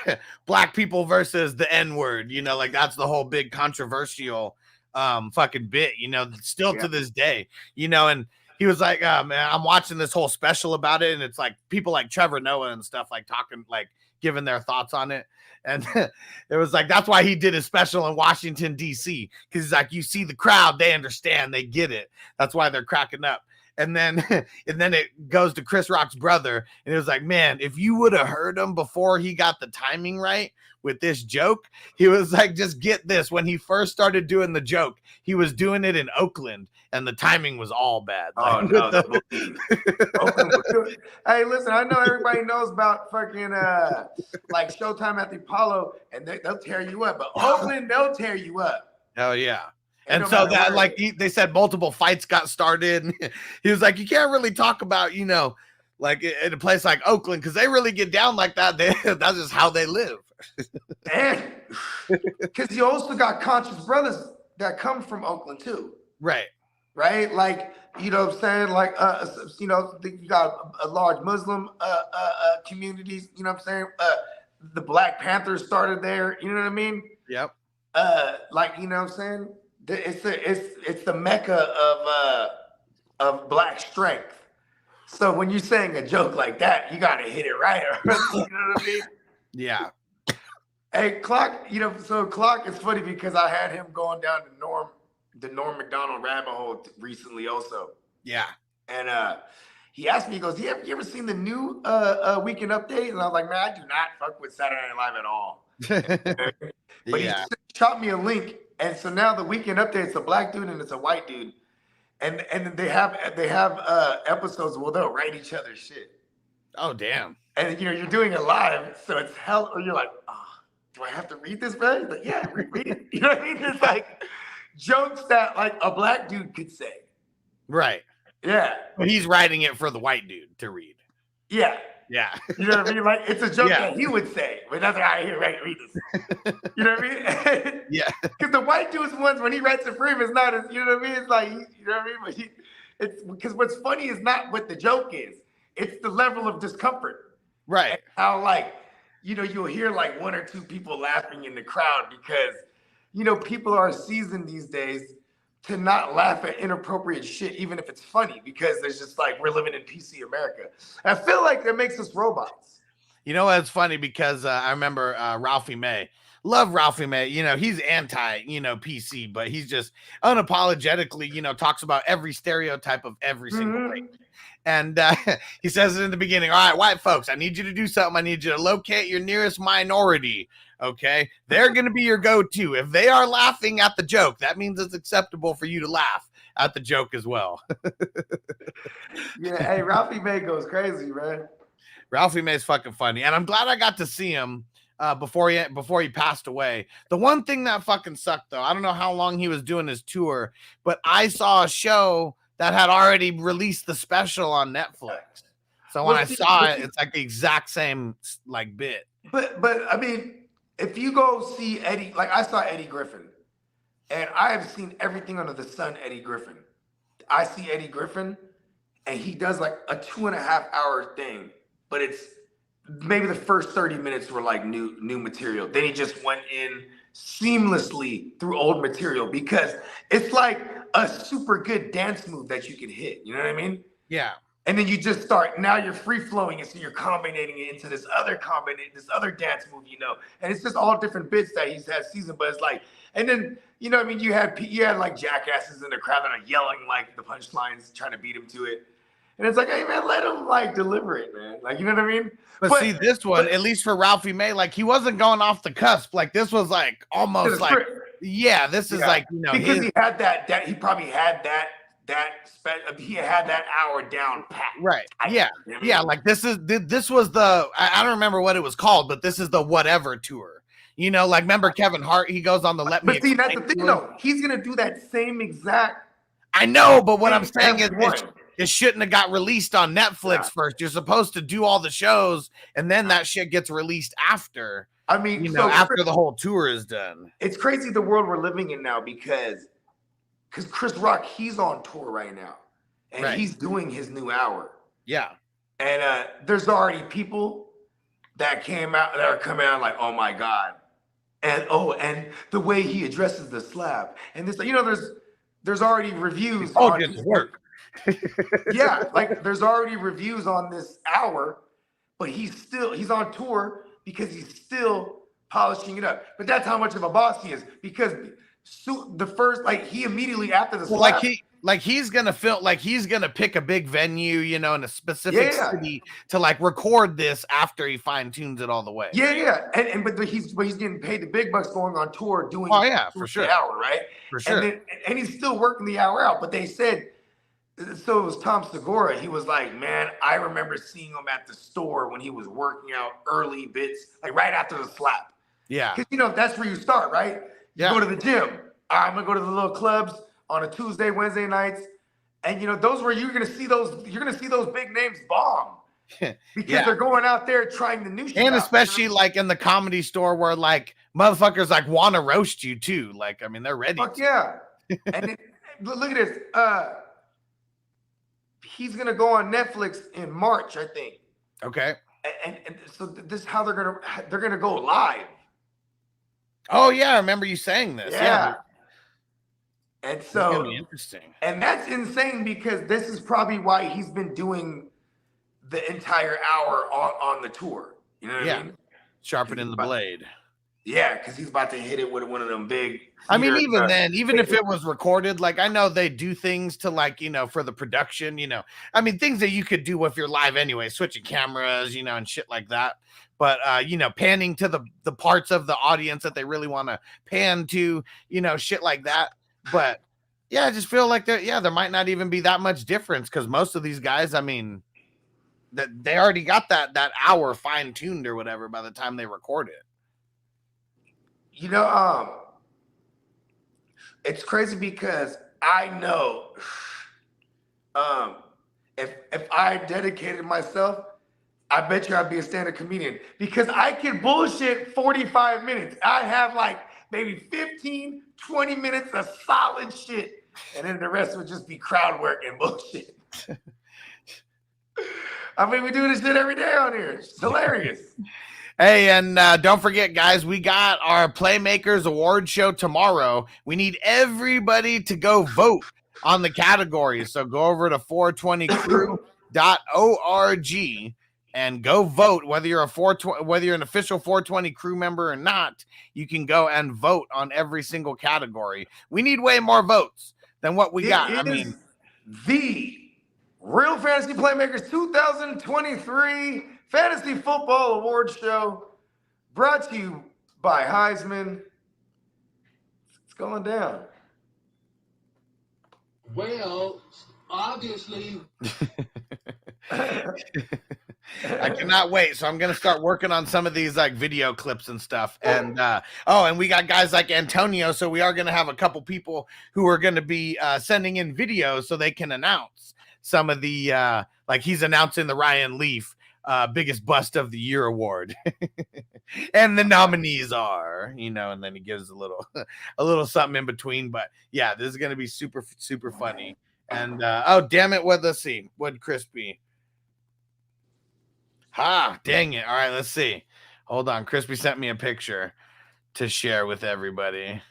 black people versus the N-word, you know, like that's the whole big controversial fucking bit, you know, still to this day, you know, and he was like, man, I'm watching this whole special about it. And it's like people like Trevor Noah and stuff like talking, like giving their thoughts on it. And it was like, that's why he did his special in Washington, D.C. Because he's like, you see the crowd, they understand, they get it. That's why they're cracking up. And then it goes to Chris Rock's brother. And it was like, man, if you would have heard him before he got the timing right with this joke, he was like, just get this. When he first started doing the joke, he was doing it in Oakland and the timing was all bad. Oh, no. Hey, listen, I know everybody knows about fucking like Showtime at the Apollo and they'll tear you up. But Oakland, they'll tear you up. Hell yeah. And so that, like, they said multiple fights got started. He was like, you can't really talk about, you know, like in a place like Oakland, because they really get down like that. That's just how they live. And because you also got conscious brothers that come from Oakland too. Right. Right. Like, you know what I'm saying? Like, you know, you got a large Muslim communities, you know what I'm saying? The Black Panthers started there. You know what I mean? Yep. Like, you know what I'm saying? It's the mecca of black strength. So when you're saying a joke like that, you gotta hit it right. You know what I mean? Yeah. Hey, Clock, you know, so Clock is funny because I had him going down the Norm Macdonald rabbit hole recently also. Yeah. And he asked me, he goes, you ever seen the new Weekend Update? And I was like, man, I do not fuck with Saturday Night Live at all. But he shot me a link. And so now the Weekend Update, it's a black dude and it's a white dude. And they have episodes where they'll write each other's shit. Oh, damn. And, you know, you're doing it live, so it's hell. Or you're like, oh, do I have to read this, bro? He's like, yeah, read it. You know what I mean? It's like jokes that like a black dude could say. Right. Yeah. But he's writing it for the white dude to read. Yeah. Yeah. You know what I mean? Like, it's a joke that he would say, but that's how I hear read this. You know what I mean? Yeah. Because the white dude's ones, when he writes it for him, it's not as, you know what I mean? It's like, you know what I mean? But it's because what's funny is not what the joke is. It's the level of discomfort. Right. And how, like, you know, you'll hear like one or two people laughing in the crowd because, you know, people are seasoned these days to not laugh at inappropriate shit, even if it's funny, because there's just like, we're living in PC America. And I feel like that makes us robots. You know, it's funny because I remember Ralphie May. Love Ralphie May. You know, he's anti, you know, PC, but he's just unapologetically, you know, talks about every stereotype of every single thing. And he says it in the beginning, all right, white folks, I need you to do something. I need you to locate your nearest minority. Okay. They're going to be your go-to. If they are laughing at the joke, that means it's acceptable for you to laugh at the joke as well. Yeah. Hey, Ralphie May goes crazy, man. Ralphie May's fucking funny. And I'm glad I got to see him before he passed away. The one thing that fucking sucked, though, I don't know how long he was doing his tour, but I saw a show that had already released the special on Netflix. So when I saw it, it's like the exact same like bit. But I mean, if you go see Eddie, like I saw Eddie Griffin, and I have seen everything under the sun, Eddie Griffin. I see Eddie Griffin, and he does like a 2.5-hour thing, but it's maybe the first 30 minutes were like new material. Then he just went in seamlessly through old material because it's like a super good dance move that you can hit. You know what I mean? Yeah. And then you just start, now you're free flowing it. So you're combining it into this other dance move, you know, and it's just all different bits that he's had seasoned, but it's like, and then, you know what I mean? You had like jackasses in the crowd that are yelling like the punchlines, trying to beat him to it. And it's like, hey man, let him like deliver it, man. Like, you know what I mean? But see, this one, at least for Ralphie May, like he wasn't going off the cusp. Like this was like almost like, yeah, this is like, you know, because he had that he probably had he had that hour down pat. Right. Yeah. Yeah. Like this was the, I don't remember what it was called, but this is the whatever tour. You know, like remember Kevin Hart, he goes on the Let Me But see, that's the Explain thing though. He's gonna do that same exact. I know, but what I'm saying is it shouldn't have got released on Netflix first. You're supposed to do all the shows and then that shit gets released after. I mean, you know, after the whole tour is done. It's crazy the world we're living in now because Chris Rock, he's on tour right now and he's doing his new hour. Yeah. And there's already people that are coming out like, oh my God. And the way he addresses the slap. And this, you know, there's already reviews. Oh, just work. Yeah, like there's already reviews on this hour, but he's on tour because he's still polishing it up. But that's how much of a boss he is because the first, like he immediately after the slap, he's gonna pick a big venue, you know, in a specific city to like record this after he fine tunes it all the way. Yeah. But he's getting paid the big bucks going on tour doing. Oh yeah, for sure. The hour, right? For sure. And he's still working the hour out. But they said, so it was Tom Segura. He was like, man, I remember seeing him at the store when he was working out early bits, like right after the slap. Yeah. Because you know that's where you start, right? You go to the gym. I'm gonna go to the little clubs on a Tuesday, Wednesday nights, and you know those where you're gonna see those big names bomb because they're going out there trying the new shit. And especially like in the comedy store where like motherfuckers like want to roast you too. Like I mean they're ready. Fuck yeah. And look at this. He's gonna go on Netflix in March, I think. Okay. And so this is how they're gonna go live. Oh yeah, I remember you saying this. Yeah. And so it's gonna be interesting. And that's insane because this is probably why he's been doing the entire hour on the tour. You know what I mean? Sharpening the blade. Yeah, because he's about to hit it with one of them big. I mean, even then, even if it was recorded, like I know they do things to like, you know, for the production, you know, I mean, things that you could do if you're live anyway, switching cameras, you know, and shit like that. But, you know, panning to the parts of the audience that they really want to pan to, you know, shit like that. But yeah, I just feel like there might not even be that much difference because most of these guys, I mean, that they already got that hour fine tuned or whatever by the time they record it. You know, it's crazy because I know if I dedicated myself, I bet you I'd be a stand-up comedian because I can bullshit 45 minutes. I have like maybe 15, 20 minutes of solid shit. And then the rest would just be crowd work and bullshit. I mean, we do this shit every day on here. It's hilarious. Hey, and don't forget, guys, we got our Playmakers Award show tomorrow. We need everybody to go vote on the categories. So go over to 420crew.org and go vote. Whether you're an official 420 crew member or not, you can go and vote on every single category. We need way more votes than what we got. I mean, the Real Fantasy Playmakers 2023 Fantasy Football Awards Show brought to you by Heisman. It's going down. Well, obviously. I cannot wait. So I'm going to start working on some of these like video clips and stuff. And and we got guys like Antonio. So we are going to have a couple people who are going to be sending in videos so they can announce some of the like he's announcing the Ryan Leaf biggest bust of the year award. And the nominees are, you know, and then he gives a little something in between. But yeah, this is going to be super, super funny. And oh, damn it. Let's see. What'd Crispy? Dang it. All right, let's see. Hold on. Crispy sent me a picture to share with everybody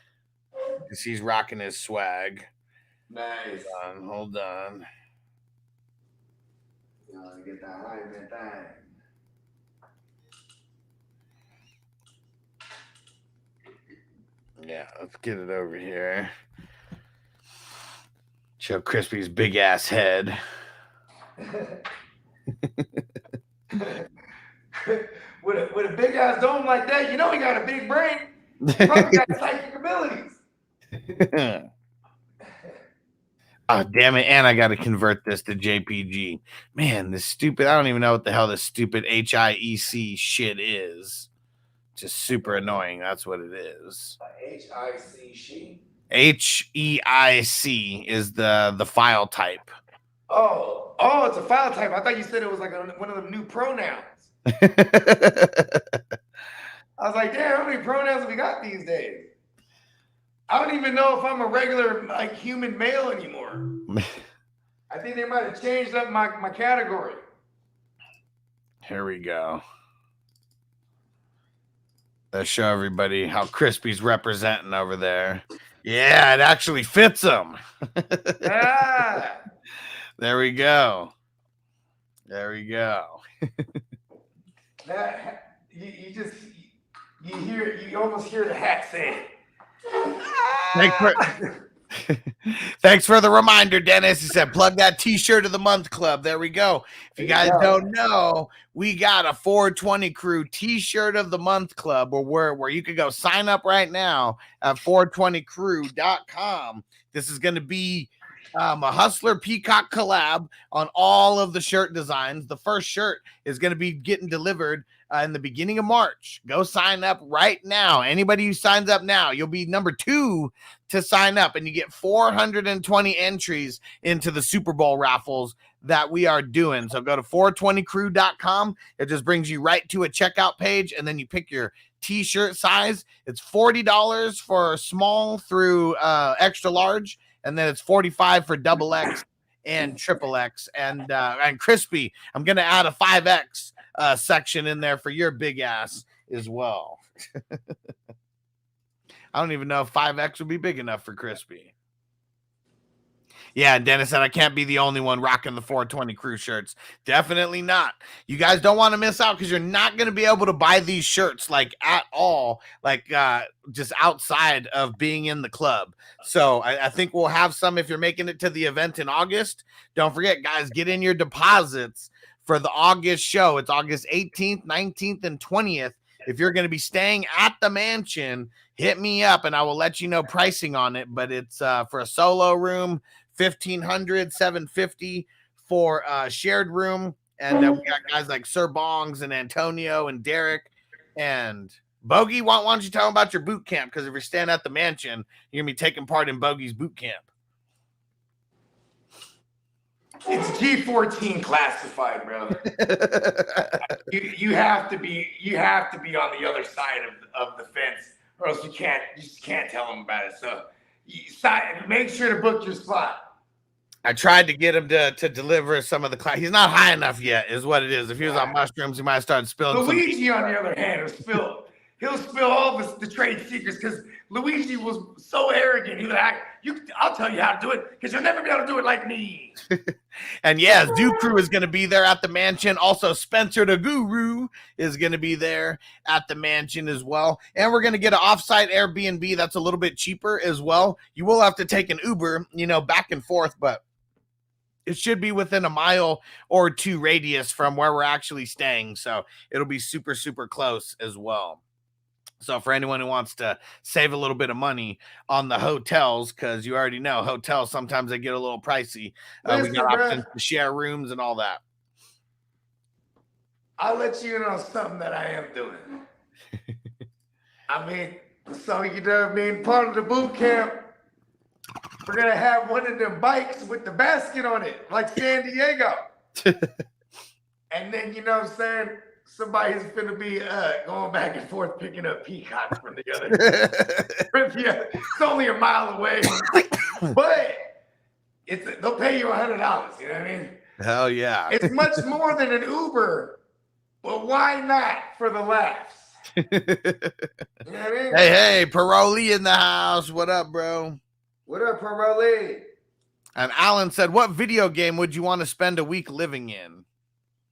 because he's rocking his swag. Nice. Hold on. Get that hype and thing. Yeah, let's get it over here. Show Crispy's big ass head. with a big ass dome like that, you know he got a big brain. Probably got psychic abilities. Oh, damn it. And I got to convert this to JPG. Man, this stupid, I don't even know what the hell this stupid HIEC shit is. Just super annoying. That's what it is. HIC. HEIC is the file type. Oh, it's a file type. I thought you said it was like one of them new pronouns. I was like, damn, how many pronouns have we got these days? I don't even know if I'm a regular like human male anymore. I think they might have changed up my category. Here we go. Let's show everybody how Crispy's representing over there. Yeah, it actually fits him. Ah. There we go. There we go. That you almost hear the hat saying. Thanks for the reminder, Dennis. He said, plug that T-shirt of the month club. There we go. If you guys don't know, we got a 420 Crew T-shirt of the month club where you can go sign up right now at 420crew.com. This is going to be a Hustler Peacock collab on all of the shirt designs. The first shirt is going to be getting delivered in the beginning of March. Go sign up right now. Anybody who signs up now, you'll be number 2 to sign up, and you get 420 entries into the Super Bowl raffles that we are doing. So go to 420crew.com. It just brings you right to a checkout page, and then you pick your T-shirt size. It's $40 for small through extra large, and then it's $45 for double X and triple X. And Crispy, I'm going to add a 5X section in there for your big ass as well. I don't even know if 5X would be big enough for Crispy. Yeah, Dennis said I can't be the only one rocking the 420 Crew shirts. Definitely not. You guys don't want to miss out because you're not going to be able to buy these shirts like at all, like just outside of being in the club. So I think we'll have some if you're making it to the event in August. Don't forget, guys, get in your deposits for the August show. It's August 18th, 19th, and 20th. If you're going to be staying at the mansion, hit me up and I will let you know pricing on it. But it's for a solo room, $1,500, $750 for a shared room. And we got guys like Sir Bongs and Antonio and Derek and Bogey. Why don't you tell them about your boot camp? Because if you're staying at the mansion, you're going to be taking part in Bogey's boot camp. It's G14 classified, bro. you have to be on the other side of the fence, or else you just can't tell them about it. So make sure to book your spot. I tried to get him to deliver some of the class. He's not high enough yet, is what it is. If he was on mushrooms, he might have started spilling. Luigi, on the other hand, he'll spill all the trade secrets because Luigi was so arrogant. He was like, I'll tell you how to do it because you'll never be able to do it like me. And yes, Duke Crew is going to be there at the mansion. Also, Spencer the Guru is going to be there at the mansion as well. And we're going to get an offsite Airbnb that's a little bit cheaper as well. You will have to take an Uber, back and forth, but it should be within a mile or 2 radius from where we're actually staying. So it'll be super, super close as well. So for anyone who wants to save a little bit of money on the hotels, because you already know hotels, sometimes they get a little pricey. We got options to share rooms and all that. I'll let you know something that I am doing. Part of the boot camp, we're going to have one of them bikes with the basket on it, like San Diego. And then, somebody's going to be going back and forth picking up peacocks from the other. Yeah, it's only a mile away. But they'll pay you $100. You know what I mean? Hell yeah. It's much more than an Uber, but why not for the laughs? You know what I mean? Hey, parolee in the house. What up, bro? What up, parolee? And Alan said, what video game would you want to spend a week living in?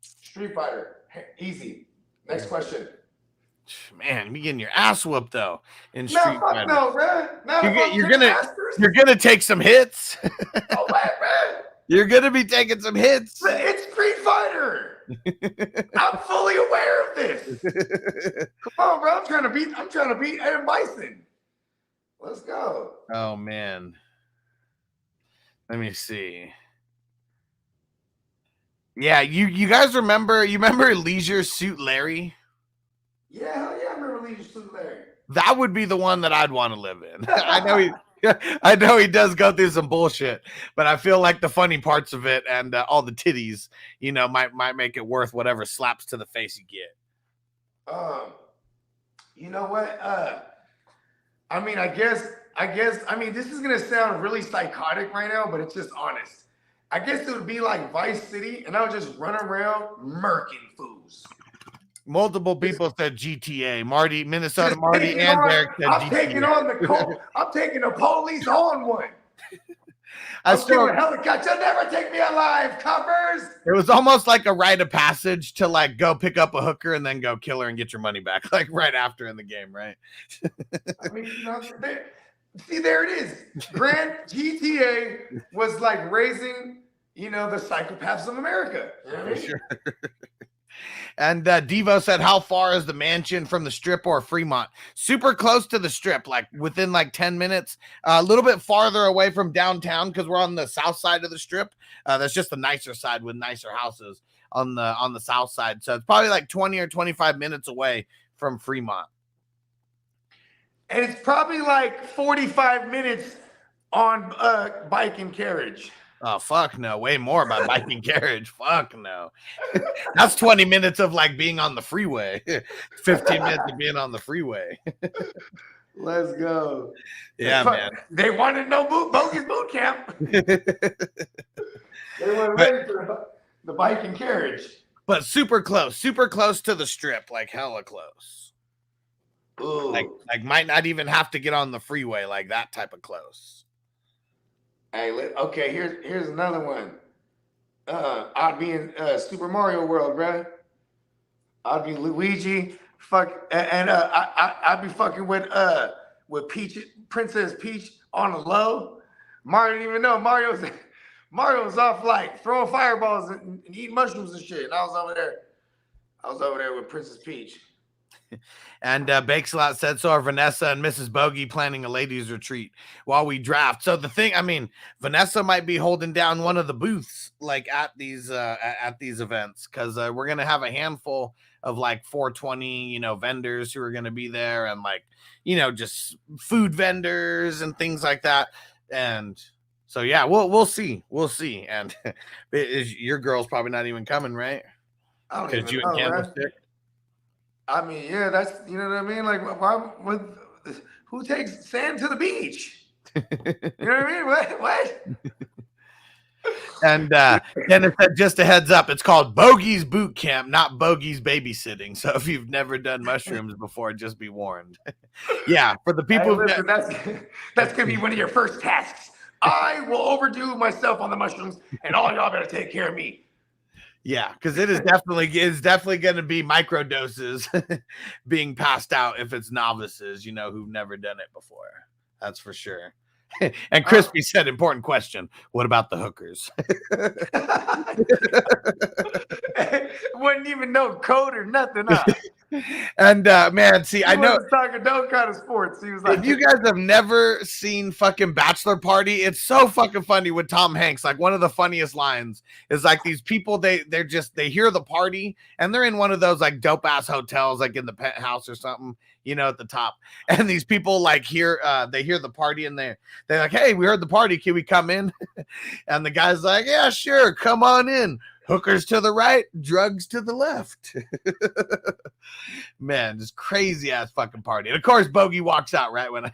Street Fighter. Easy. Next question. Man, you getting your ass whooped though in No, Street fuck Fighter. no, bro. You're gonna take some hits. Oh, man, bro. You're gonna be taking some hits. It's Street Fighter. I'm fully aware of this. Come on, bro. I'm trying to beat Adam Bison. Let's go. Oh man. Let me see. Yeah, you guys remember Leisure Suit Larry? Yeah, hell yeah, I remember Leisure Suit Larry. That would be the one that I'd want to live in. I know he does go through some bullshit, but I feel like the funny parts of it and all the titties, might make it worth whatever slaps to the face you get. You know what? I guess, this is gonna sound really psychotic right now, but it's just honest. I guess it would be like Vice City, and I would just run around murking fools. Multiple people said GTA. Minnesota Marty, and Derek said I'm GTA. I'm taking the police on one. I'm still a helicopter. You'll never take me alive, coppers. It was almost like a rite of passage to like go pick up a hooker and then go kill her and get your money back, like right after in the game, right? There it is. Grand GTA was like raising, the psychopaths of America. You know what I mean? Sure. And Devo said, how far is the mansion from the Strip or Fremont? Super close to the Strip, like within like 10 minutes. A little bit farther away from downtown because we're on the south side of the Strip. That's just the nicer side with nicer houses on the south side. So it's probably like 20 or 25 minutes away from Fremont. And it's probably like 45 minutes on bike and carriage. Oh, fuck no. Way more by bike and carriage. Fuck no. That's 20 minutes of like being on the freeway. 15 minutes of being on the freeway. Let's go. Yeah, man. They wanted no bogus boot camp. They were ready for the bike and carriage. But super close to the Strip, like hella close. Ooh. Like might not even have to get on the freeway, like that type of close. Hey, okay, here's another one. I'd be in Super Mario World, bro. I'd be Luigi, and I'd be fucking with Peach, Princess Peach on the low. Mario didn't even know Mario's off like throwing fireballs and eating mushrooms and shit. And I was over there with Princess Peach. And Bakeslot said, so are Vanessa and Mrs. Bogey planning a ladies retreat while we draft. So the thing, Vanessa might be holding down one of the booths like at these events because we're going to have a handful of like 420, vendors who are going to be there and like, just food vendors and things like that. And so, yeah, we'll see. And your girl's probably not even coming, right? I don't Because even you and know, Candlestick. Yeah, that's, you know what I mean? Like, who takes sand to the beach? You know what I mean? What? And Dennis said, just a heads up, it's called Bogey's Boot Camp, not Bogey's Babysitting. So if you've never done mushrooms before, just be warned. Yeah, for the people. Hey, listen, that's going to be one of your first tasks. I will overdo myself on the mushrooms, and all y'all better take care of me. Yeah, because it is definitely going to be micro doses being passed out if it's novices, who've never done it before. That's for sure. And Crispy said, important question. What about the hookers? Wouldn't even know code or nothing. And man, see, I know talking no kind of sports. He was like, if you guys have never seen fucking Bachelor Party, it's so fucking funny with Tom Hanks. Like one of the funniest lines is like these people, they hear the party and they're in one of those like dope ass hotels, like in the penthouse or something, at the top. And these people like they hear the party and they're like, hey, we heard the party. Can we come in? And the guy's like, yeah, sure. Come on in. Hookers to the right, drugs to the left. Man, this crazy ass fucking party. And of course, Bogey walks out right when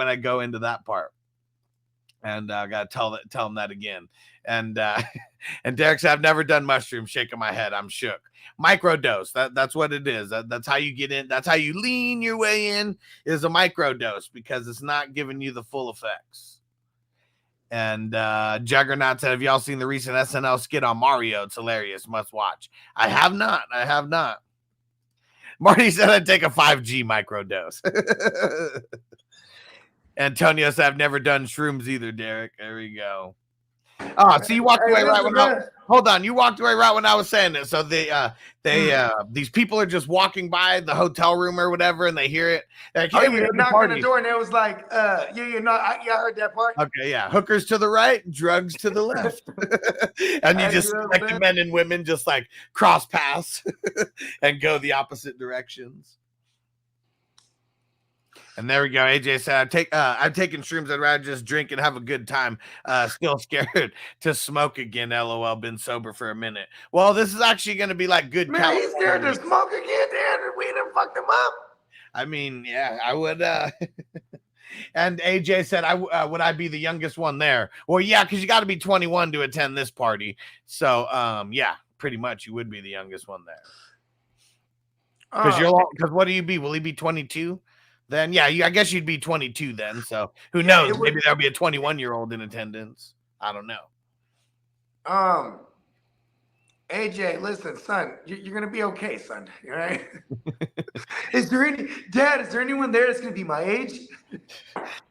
I go into that part. And I gotta tell him that again. And and Derek said, I've never done mushrooms. Shaking my head, I'm shook. Microdose. That's what it is. That's how you get in. That's how you lean your way in. Is a microdose because it's not giving you the full effects. And Juggernaut said, have y'all seen the recent SNL skit on Mario? It's hilarious. Must watch. I have not. Marty said I'd take a 5G microdose. Antonio said, I've never done shrooms either, Derek. There we go. Oh, so you walked away right when you walked away right when I was saying this. So these people are just walking by the hotel room or whatever, and they hear it. Like, hey, we knocked on the door, and it was like, I heard that part. Okay, yeah. Hookers to the right, drugs to the left. And you just like the men and women just like cross paths and go the opposite directions. And there we go. AJ said, I've taken shrooms. I'd rather just drink and have a good time. Still scared to smoke again. LOL. Been sober for a minute. Well, this is actually going to be like good. Man, he's scared to smoke again. Damn, we done fucked him up. I mean, yeah, I would. And AJ said, would I be the youngest one there? Well, yeah, because you got to be 21 to attend this party. So, yeah, pretty much you would be the youngest one there. Because what do you be? Will he be 22? Then yeah, I guess you'd be 22 then. So who knows? Maybe there'll be a 21-year-old in attendance. I don't know. AJ, listen, son, you're gonna be okay, son. All right. Is there anyone there that's gonna be my age?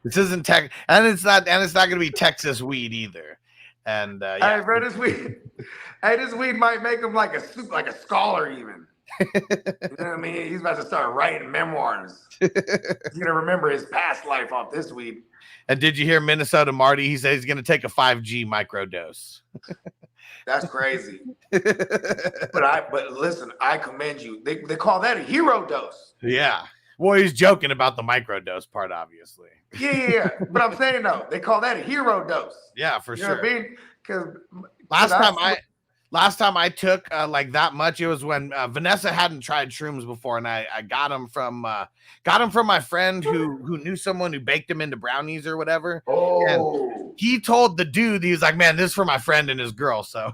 This isn't tech, and it's not gonna be Texas weed either. And yeah. All right, bro, this weed might make him like a scholar even. You know what I mean? He's about to start writing memoirs. He's gonna remember his past life off this weed. And did you hear Minnesota Marty? He said he's gonna take a 5G microdose. That's crazy. but listen, I commend you. They call that a hero dose. Yeah. Well, he's joking about the microdose part, obviously. Yeah. But I'm saying though, they call that a hero dose. Yeah, for sure. Know what I mean? Because last time I took like that much, it was when Vanessa hadn't tried shrooms before, and I got them from my friend who knew someone who baked them into brownies or whatever. Oh. And he told the dude, he was like, man, this is for my friend and his girl. So,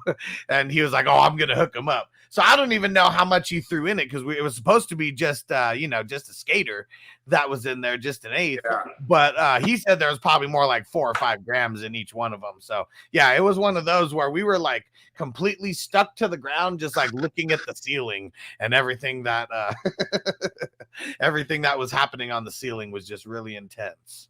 and he was like, oh, I'm gonna hook him up. So I don't even know how much he threw in it because it was supposed to be just just a skater that was in there, just an eighth. Yeah. But he said there was probably more like 4 or 5 grams in each one of them. So yeah, it was one of those where we were like completely stuck to the ground, just like looking at the ceiling, and everything that everything that was happening on the ceiling was just really intense.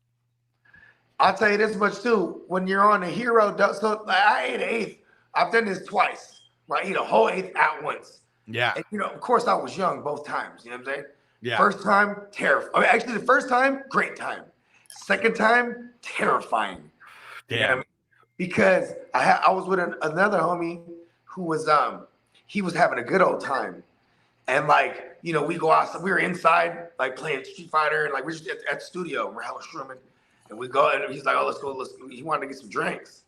I'll tell you this much too. When you're on a hero dose, so I ate an eighth. I've done this twice. Where I eat a whole eighth at once. Yeah. And, of course, I was young both times. You know what I'm saying? Yeah. First time, terrifying. I mean, actually, the first time, great time. Second time, terrifying. Damn. You know what I mean? Because I was with another homie who was he was having a good old time, and like we go outside. We were inside like playing Street Fighter, and like we're just at the studio. We're hella shrooming, and we go, and he's like, "Oh, let's go." He wanted to get some drinks,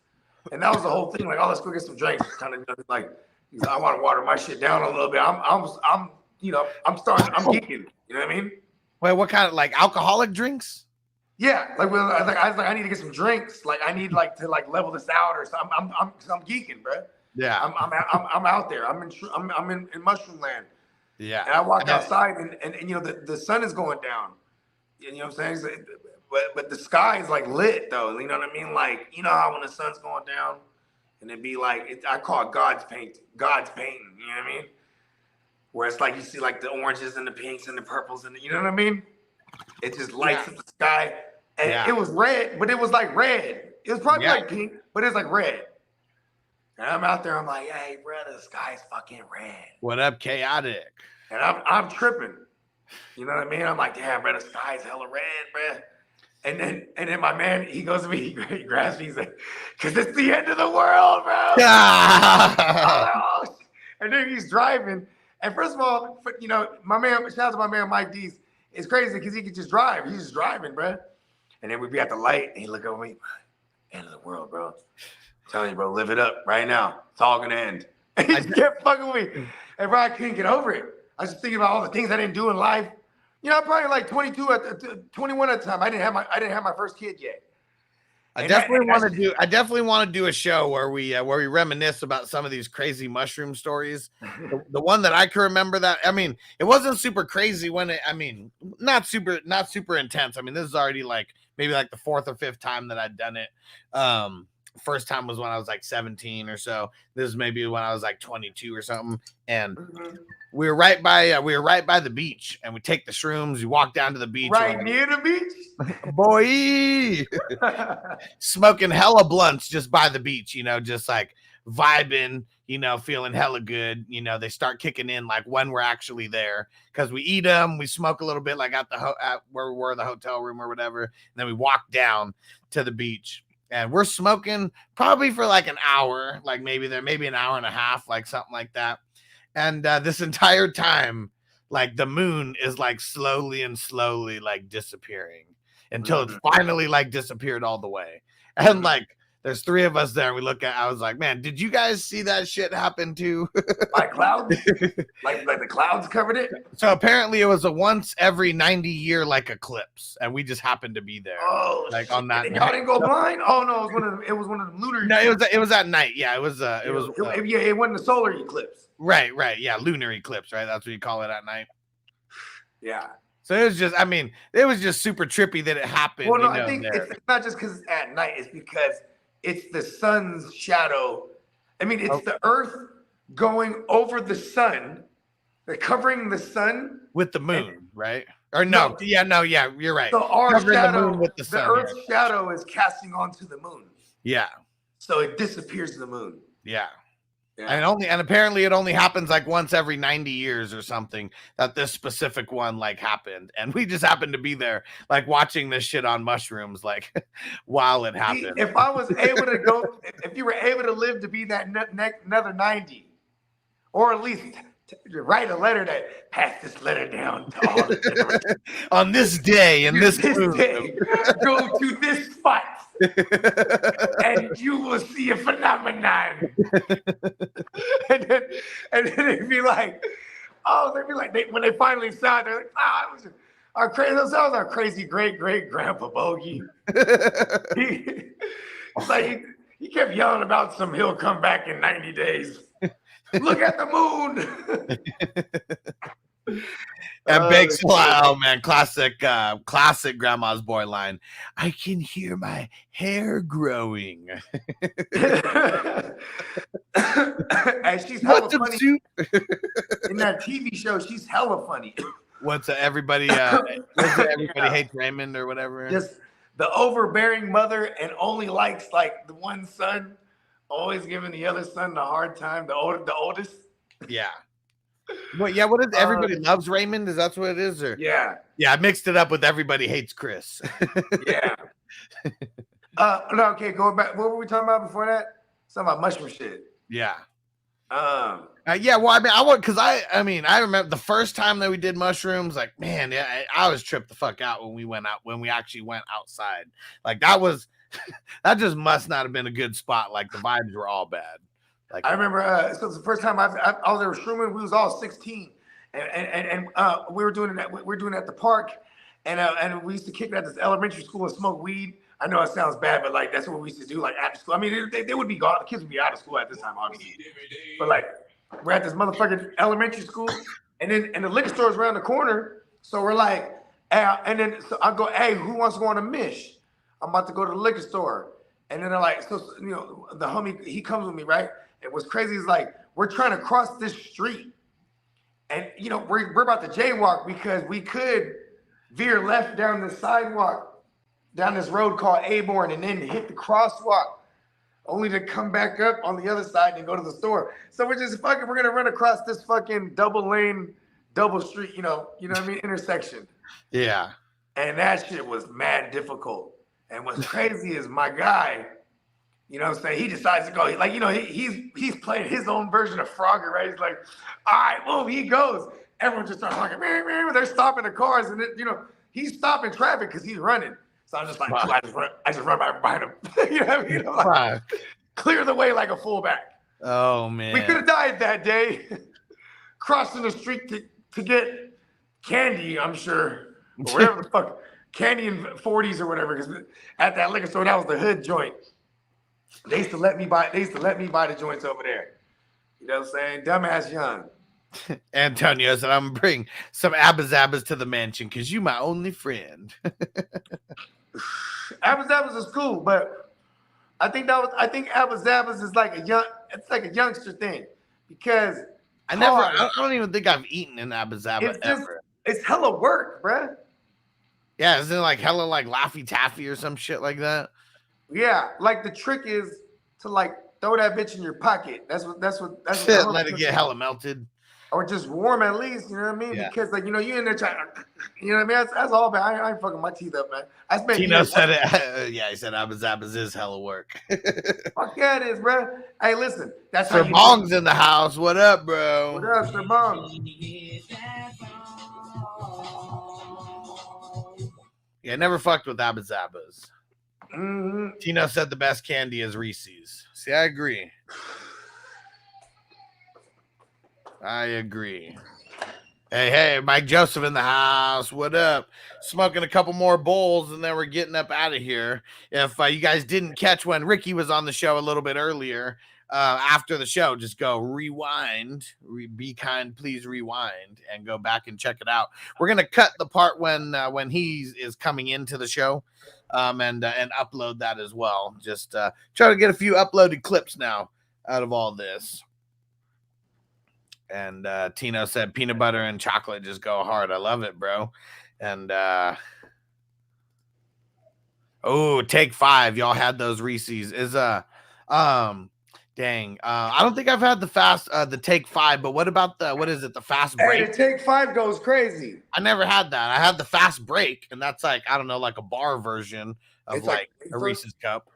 and that was the whole thing. Like, "Oh, let's go get some drinks." Kind of like. I want to water my shit down a little bit. I'm geeking. You know what I mean? Wait, what kind of like alcoholic drinks? Yeah, like I was like, I need to get some drinks. Like I need to level this out or something. I'm geeking, bro. Yeah, I'm out there. I'm in mushroom land. Yeah, and I walked outside and the sun is going down. You know what I'm saying? But the sky is like lit though. You know what I mean? Like how when the sun's going down. And it'd be like, I call it God's painting, you know what I mean? Where it's like you see like the oranges and the pinks and the purples and you know what I mean? It just lights up the sky. And it was red, but it was like red. It was probably like pink, but it's like red. And I'm out there, I'm like, hey, bro, the sky's fucking red. What up, chaotic? And I'm tripping. You know what I mean? I'm like, damn, bro, the sky's hella red, bro. And then my man, he goes to me, he grabs me, he's like, because it's the end of the world, bro. Oh, and then he's driving. And first of all, my man, shout out to my man Mike Dees. It's crazy because he can just drive. He's just driving, bro. And then we'd be at the light and he look over me, end of the world, bro. I'm telling you, bro, live it up right now. It's all gonna end. And he just kept fucking with me. And bro, I couldn't get over it. I was just thinking about all the things I didn't do in life. I'm probably like 21 at the time. I didn't have my first kid yet. I definitely want to do a show where we reminisce about some of these crazy mushroom stories. The one that I can remember that, I mean, it wasn't super crazy not super intense. I mean, this is already like maybe like the 4th or 5th time that I'd done it. First time was when I was like 17 or so. This is maybe when I was like 22 or something. And we were right by the beach, and we take the shrooms. We walk down to the beach, right near the beach, boy, smoking hella blunts just by the beach. Just like vibing. Feeling hella good. They start kicking in like when we're actually there because we eat them. We smoke a little bit like at where we were, the hotel room or whatever, and then we walk down to the beach. And we're smoking probably for like an hour, like maybe an hour and a half, like something like that. And this entire time, like the moon is like slowly like disappearing until it's finally like disappeared all the way. And like there's 3 of us there. And we look at, I was like, man, did you guys see that shit happen too? Like clouds? like the clouds covered it? So apparently it was a once every 90 year like eclipse. And we just happened to be there. Oh, like on that. Y'all didn't go blind? Oh no, it was one of them lunar. No, it was at night. Yeah, it was it wasn't a solar eclipse. Right. Yeah, lunar eclipse, right? That's what you call it at night. Yeah. So it was just, I mean, it was just super trippy that it happened. Well, no, I think it's not just because it's at night, it's because it's the sun's shadow. I mean, it's the earth going over the sun, covering the sun with the moon, right? Or no, you're right. So our covering shadow, the moon with the sun, Earth's shadow is casting onto the moon. Yeah. So it disappears the moon. Yeah. And apparently it only happens like once every 90 years or something that this specific one like happened. And we just happened to be there like watching this shit on mushrooms like while it happened. If I was able to go, if you were able to live to be that another 90, or at least write a letter that pass this letter down to all the on this day in this day, go to this spot. And you will see a phenomenon. and then they'd be like, when they finally saw it, they're like, wow, that was our crazy great grandpa Bogey. He kept yelling about he'll come back in 90 days. Look at the moon. And big smile, man. Classic grandma's boy line. I can hear my hair growing. And she's hella funny. In that TV show, she's hella funny. What's everybody hates Raymond or whatever? Just the overbearing mother and only likes like the one son, always giving the other son the hard time, the oldest. Yeah. What is everybody loves Raymond? Is that what it is? Or yeah, I mixed it up with everybody hates Chris. Yeah. No, okay, going back. What were we talking about before that? Something about mushroom shit. Yeah. Yeah. Well, I remember the first time that we did mushrooms. Like, man, I was tripped the fuck out when we actually went outside. Like that just must not have been a good spot. Like the vibes were all bad. Like I remember, so it's the first time I was there shrooming. We was all 16, and we were doing it. We were doing it at the park, and we used to kick it at this elementary school and smoke weed. I know it sounds bad, but like that's what we used to do. Like after school, I mean, they would be gone. The kids would be out of school at this time, obviously. But like we're at this motherfucking elementary school, and the liquor store is around the corner. So we're like, and then so I go, hey, who wants to go on a mish? I'm about to go to the liquor store, and then they're like, so the homie, he comes with me, right? And what's crazy is like we're trying to cross this street, and we're about to jaywalk because we could veer left down the sidewalk, down this road called Aborn, and then hit the crosswalk, only to come back up on the other side and go to the store. So we're just we're gonna run across this fucking double lane, double street, you know what I mean, intersection. Yeah. And that shit was mad difficult. And what's crazy is my guy. You know what I'm saying? He decides to go. Like, he's playing his own version of Frogger, right? He's like, all right, boom, he goes. Everyone just starts like, man, they're stopping the cars. And, he's stopping traffic because he's running. So I'm just like, I just run by behind him. You know what I mean? Like, clear the way like a fullback. Oh, man. We could have died that day crossing the street to get candy, I'm sure. Or whatever the fuck. Canyon 40s or whatever, because at that liquor store, that was the hood joint. They used to let me buy the joints over there. You know what I'm saying? Dumbass young. Antonio said, I'm gonna bring some Abba-Zabbas to the mansion because you my only friend. Abba-Zabbas is cool, but I think Abba-Zabbas is like a youngster thing because I don't even think I've eaten an Abba-Zabba ever. It's hella work, bruh. Yeah, isn't it like hella like Laffy Taffy or some shit like that? Yeah, like the trick is to like throw that bitch in your pocket. That's what Let it get hella melted. Or just warm at least, you know what I mean? Yeah. Because like, you know, you in there trying to, you know what I mean? That's all bad. I ain't fucking my teeth up, man. I spent Tino said it. Yeah, he said Abba-Zabbas is hella work. Fuck yeah, it is, bro. Hey, listen, that's Sir Bong's in the house. What up, bro? What up, Sir Bong? Yeah, never fucked with Abba-Zabbas. Mm-hmm. Tino said the best candy is Reese's. See, I agree. Hey, Mike Joseph in the house. What up? Smoking a couple more bowls, and then we're getting up out of here. If you guys didn't catch when Ricky was on the show a little bit earlier, after the show, just go rewind. Be kind, please rewind, and go back and check it out. We're gonna cut the part when he is coming into the show, and upload that as well. Just try to get a few uploaded clips now out of all this. And Tino said peanut butter and chocolate just go hard. I love it, bro. And Take 5. Y'all had those Reese's. Dang. I don't think I've had the Take 5, but what about the fast break? Hey, the Take 5 goes crazy. I never had that. I had the fast break, and that's like, I don't know, like a bar version of like a Reese's cup.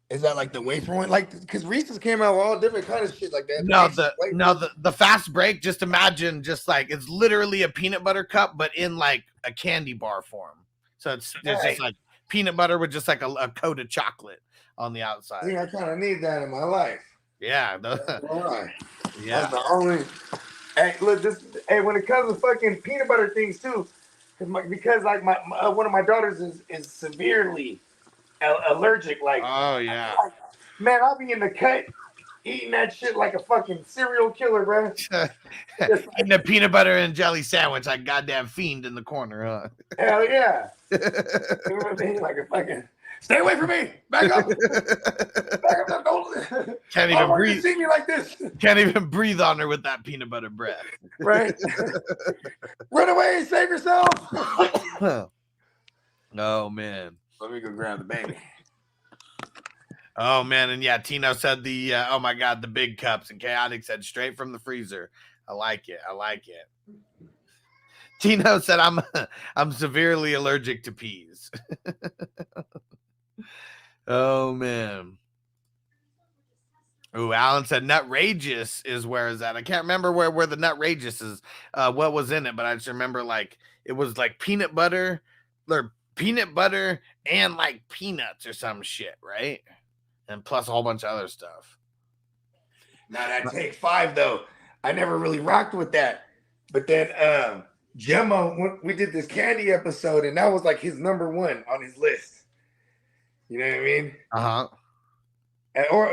Is that like the wafer one? Like, because Reese's came out with all different kind of shit like that. The fast break. Just imagine, just like it's literally a peanut butter cup, but in like a candy bar form. So it's just like peanut butter with just like a coat of chocolate on the outside. I think I kind of need that in my life. Yeah. All right. Yeah. That's the only. Hey, look, when it comes to fucking peanut butter things too, because like one of my daughters is severely allergic, like, oh yeah, man, I'll be in the cut eating that shit like a fucking serial killer, bro. Eating a peanut butter and jelly sandwich like goddamn fiend in the corner, huh? Hell yeah. You know what I mean? Like a fucking stay away from me. Back up. Back up. Don't. Can't even breathe. See me like this. Can't even breathe on her with that peanut butter breath. Right. Run away. Save yourself. Oh man. Let me go grab the baby. Oh man, and yeah, Tino said oh my god, the big cups, and Chaotic said straight from the freezer. I like it. Tino said I'm severely allergic to peas. Oh man. Oh, Alan said Nutrageous is where is that? I can't remember where the Nutrageous is, what was in it, but I just remember like it was like peanut butter and like peanuts or some shit, right? And plus a whole bunch of other stuff. Now that Take 5 though, I never really rocked with that. But then Gemma, we did this candy episode, and that was like his number one on his list. You know what I mean? Uh-huh.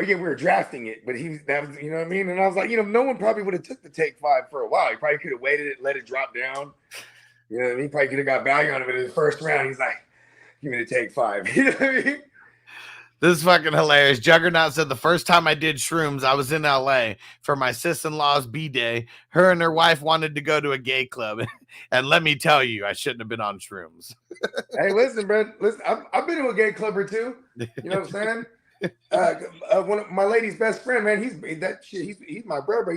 We were drafting it, but that was, you know what I mean? And I was like, no one probably would have took the Take 5 for a while. He probably could have waited it, let it drop down. You know what I mean? He probably could have got value out of it in the first round. He's like, give me the Take 5. You know what I mean? This is fucking hilarious. Juggernaut said the first time I did shrooms, I was in LA for my sis-in-law's B-day. Her and her wife wanted to go to a gay club. And let me tell you, I shouldn't have been on shrooms. Hey, listen, bro. Listen, I've been to a gay club or two. You know what I'm saying? One of my lady's best friend, man, he's my brother.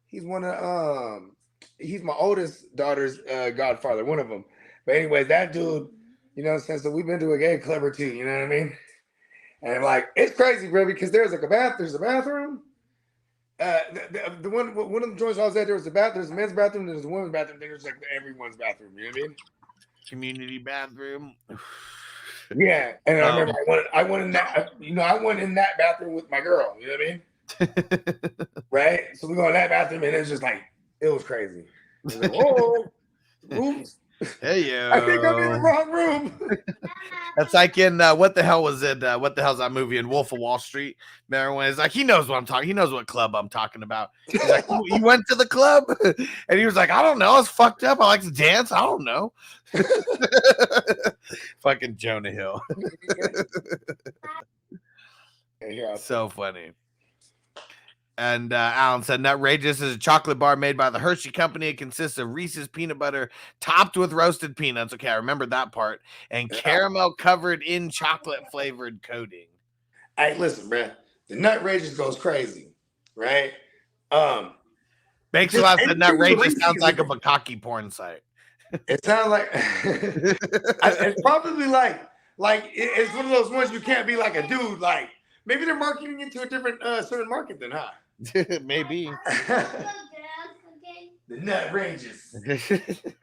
He's one of he's my oldest daughter's godfather, one of them. But anyways, that dude, you know what I'm saying? So we've been to a gay club or two, you know what I mean? And like, it's crazy, bro, because there's a bathroom. The one of the joints I was at, there was there's a men's bathroom, there's a women's bathroom, then there's like everyone's bathroom, you know what I mean? Community bathroom. Yeah. And I remember I went in that, I went in that bathroom with my girl, you know what I mean? Right? So we go in that bathroom and it's just like, it was crazy. It was like, whoa, oops. Hey yo. I think I'm in the wrong room. That's like in what the hell was it? What the hell's that movie in Wolf of Wall Street? Remember when it's like he knows what I'm talking. He knows what club I'm talking about. He's like, you went to the club, and he was like, I don't know. It's fucked up. I like to dance. I don't know. Fucking Jonah Hill. So funny. And Alan said, Nutrageous is a chocolate bar made by the Hershey Company. It consists of Reese's peanut butter topped with roasted peanuts. Okay, I remember that part. And caramel covered in chocolate flavored coating. Hey, listen, bro. The Nutrageous goes crazy, right? Bakes a lot. The Nutrageous sounds like a bukkake porn site. It sounds like it's probably like it's one of those ones you can't be like a dude. Like maybe they're marketing into a different certain market than huh? Maybe. The Nutrageous.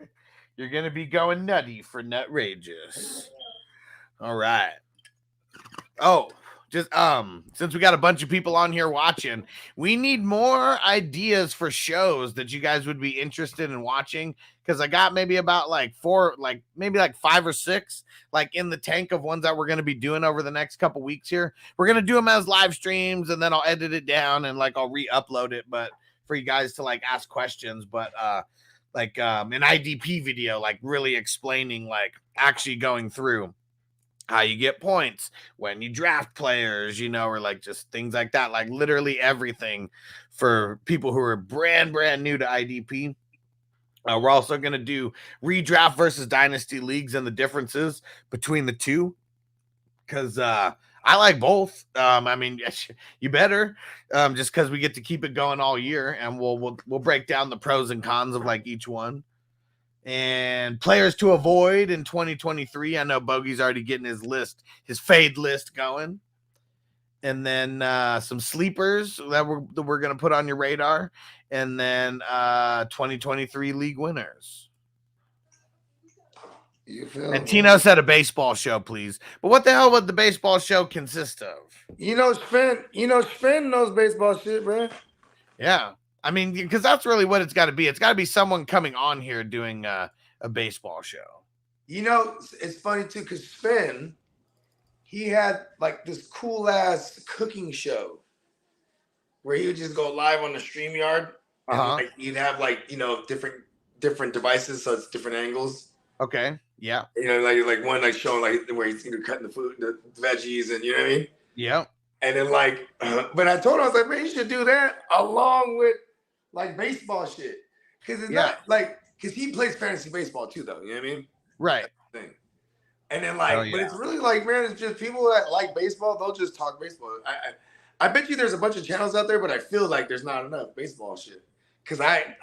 You're gonna be going nutty for Nutrageous. All right. Oh, just since we got a bunch of people on here watching, we need more ideas for shows that you guys would be interested in watching. Because I got maybe about like 5 or 6 like in the tank of ones that we're going to be doing over the next couple weeks here. We're going to do them as live streams, and then I'll edit it down and like I'll re-upload it, but for you guys to like ask questions. But like an IDP video, like really explaining, like actually going through how you get points when you draft players, you know, or like just things like that, like literally everything for people who are brand new to IDP. We're also going to do redraft versus dynasty leagues and the differences between the two, because I like both. I mean, you better, just because we get to keep it going all year, and we'll break down the pros and cons of like each one. And players to avoid in 2023. I know Bogey's already getting his fade list going. And then some sleepers that we're going to put on your radar. And then 2023 league winners. And Tino said a baseball show, please. But what the hell would the baseball show consist of? Sven knows baseball shit, bro. Yeah. I mean, because that's really what it's got to be. It's got to be someone coming on here doing a baseball show. You know, it's funny too, because Sven, he had like this cool ass cooking show where he would just go live on the StreamYard. And like you'd have like, you know, different devices, so it's different angles. Okay. Yeah. You know, like one like showing like where he's cutting the food, the veggies, and you know what I mean? Yeah. And then like, but I told him, I was like, man, you should do that along with like baseball shit. Because it's not like, because he plays fantasy baseball too, though. You know what I mean? Right. And then like, but it's really like, man, it's just people that like baseball, they'll just talk baseball. I bet you there's a bunch of channels out there, but I feel like there's not enough baseball shit. Because I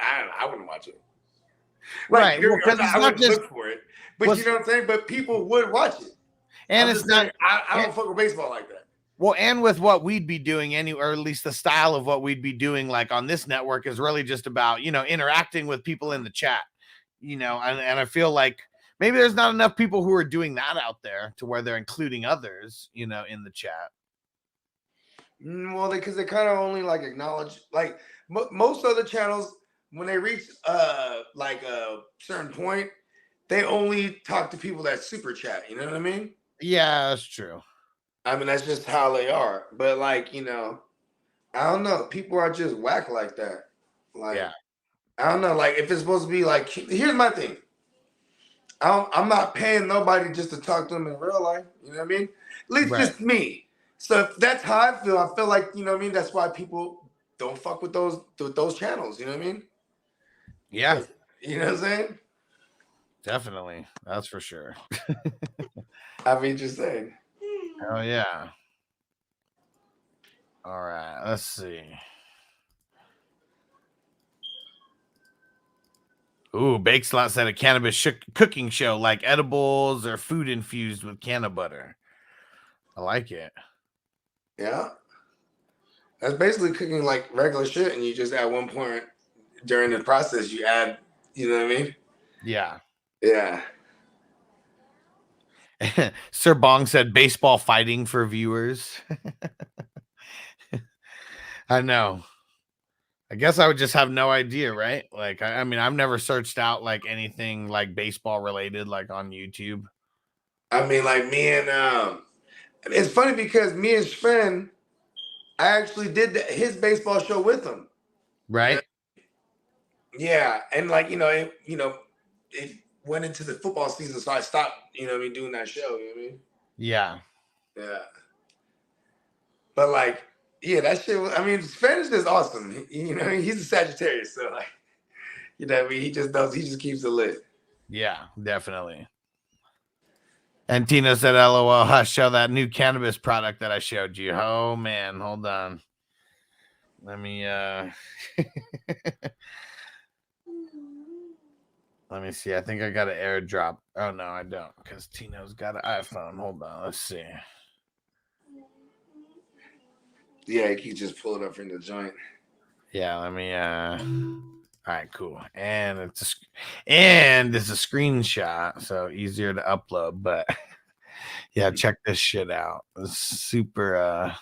wouldn't watch it. Like, right. Because I wouldn't look for it. But you know what I'm saying? But people would watch it. And it's not. I don't fuck with baseball like that. Well, and with what we'd be doing or at least the style of what we'd be doing, like on this network, is really just about, you know, interacting with people in the chat, you know, and I feel like maybe there's not enough people who are doing that out there to where they're including others, you know, in the chat. Well, because they kind of only like acknowledge, like most other channels, when they reach like a certain point, they only talk to people that super chat. You know what I mean? Yeah, that's true. I mean, that's just how they are. But like, you know, I don't know. People are just whack like that. Like, yeah. I don't know. Like, if it's supposed to be like, here's my thing. I'm not paying nobody just to talk to them in real life. You know what I mean? At least just me. So if that's how I feel like, you know what I mean? That's why people don't fuck with those channels. You know what I mean? Yeah. You know what I'm saying? Definitely. That's for sure. I mean, just saying. Oh, yeah. All right. Let's see. Ooh, Bakeslot said a cannabis cooking show like edibles or food infused with canna butter. I like it. Yeah. That's basically cooking like regular shit, and you just at one point during the process you add, you know what I mean? Yeah. Yeah. Sir Bong said baseball fighting for viewers. I know. I guess I would just have no idea, right? Like, I mean, I've never searched out like anything like baseball related, like on YouTube. I mean, like me and it's funny because me and Sven, I actually did his baseball show with him. Right? Yeah, and like it went into the football season, so I stopped. You know what I mean, doing that show. You know what I mean? Yeah. Yeah. But like, yeah, that shit. I mean, Spanish is awesome. You know, he's a Sagittarius, so like, you know, what I mean, he just keeps it lit. Yeah, definitely. And Tina said, "LOL, hush, show that new cannabis product that I showed you." Oh man, hold on. Let me let me see. I think I got an airdrop. Oh no, I don't, because Tino's got an iPhone. Hold on, let's see. Yeah, he keeps just pulling up from the joint. Yeah, let me all right, cool. And it's a screenshot, so easier to upload, but yeah, check this shit out. It's super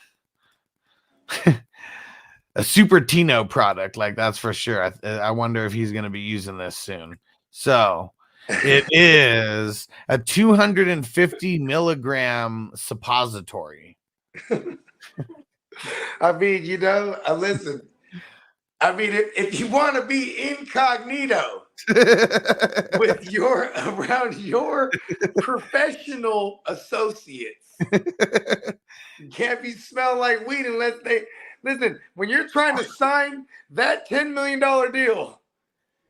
a super Tino product, like that's for sure. I wonder if he's gonna be using this soon. So it is a 250 milligram suppository. I mean, listen. I mean, if you want to be incognito with around your professional associates, you can't be smelling like weed unless they listen. When you're trying to sign that $10 million deal,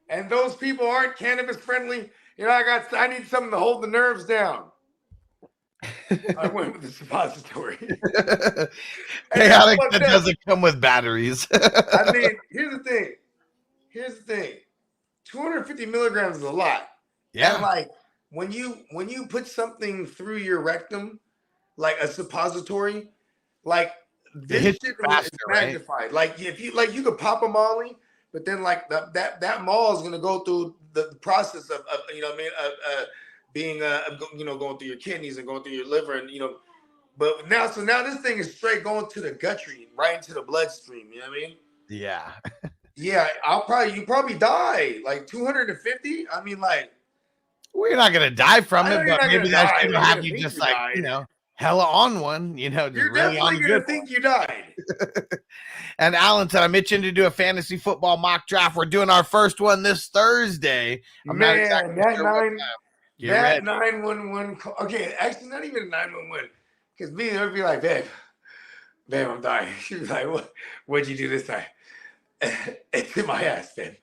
and those people aren't cannabis friendly, I need something to hold the nerves down. I went with the suppository. Chaotic that doesn't come with batteries. I mean, here's the thing. 250 milligrams is a lot. Yeah. And like when you put something through your rectum, like a suppository, like this shit is magnified. Right? Like if you could pop a molly, but then like that mall is gonna go through the process of being going through your kidneys and going through your liver, and but now this thing is straight going to the gut stream, right into the bloodstream. You know what I mean? Yeah. Yeah, you probably die. Like 250. I mean, like, well, you're not gonna die from it, but maybe that should have you just like hella on one. You're really definitely gonna think you died. And Alan said, I'm itching to do a fantasy football mock draft. We're doing our first one this Thursday. I'm not exactly sure that 911 call. Okay, actually, not even a 911. Because me, it would be like, babe, I'm dying. She'd be like, what'd you do this time? It's in my ass, babe.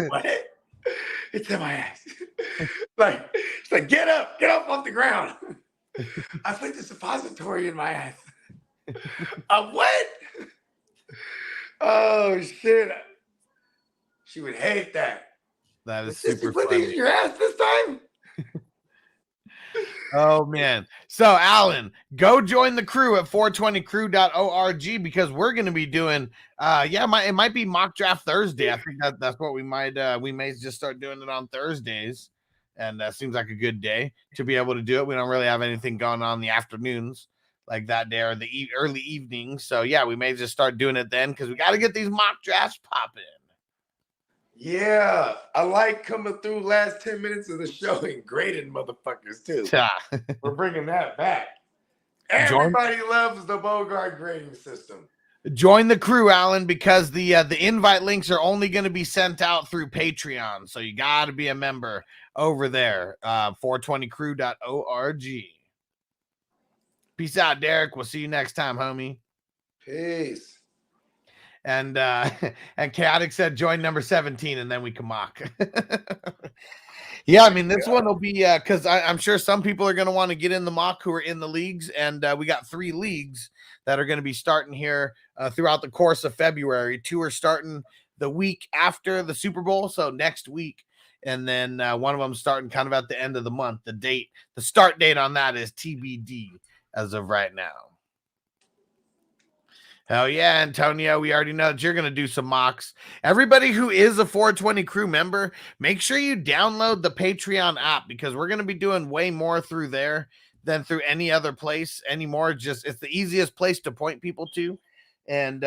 What? It's in my ass. She's like, get up off the ground. I put the suppository in my ass. What? Oh shit! She would hate that. That is super funny. Put these in your ass this time. Oh man! So Alan, go join the crew at 420crew.org because we're going to be doing. It might be mock draft Thursday. I think that's what we may just start doing it on Thursdays, and that seems like a good day to be able to do it. We don't really have anything going on in the afternoons like that day or the early evening. So yeah, we may just start doing it then because we got to get these mock drafts popping. Yeah, I like coming through last 10 minutes of the show and grading motherfuckers too. We're bringing that back. Everybody loves the Bogart grading system. Join the crew, Alan, because the invite links are only going to be sent out through Patreon. So you got to be a member over there, 420crew.org. Peace out, Derek. We'll see you next time, homie. Peace. And Chaotic said join number 17 and then we can mock. Yeah, I mean, this one will be because I'm sure some people are going to want to get in the mock who are in the leagues. And we got 3 leagues that are going to be starting here throughout the course of February. 2 are starting the week after the Super Bowl, so next week. And then one of them starting kind of at the end of the month. The start date on that is TBD as of right now. Hell yeah, Antonio. We already know that you're going to do some mocks. Everybody who is a 420 crew member, make sure you download the Patreon app because we're going to be doing way more through there than through any other place anymore. It's the easiest place to point people to. And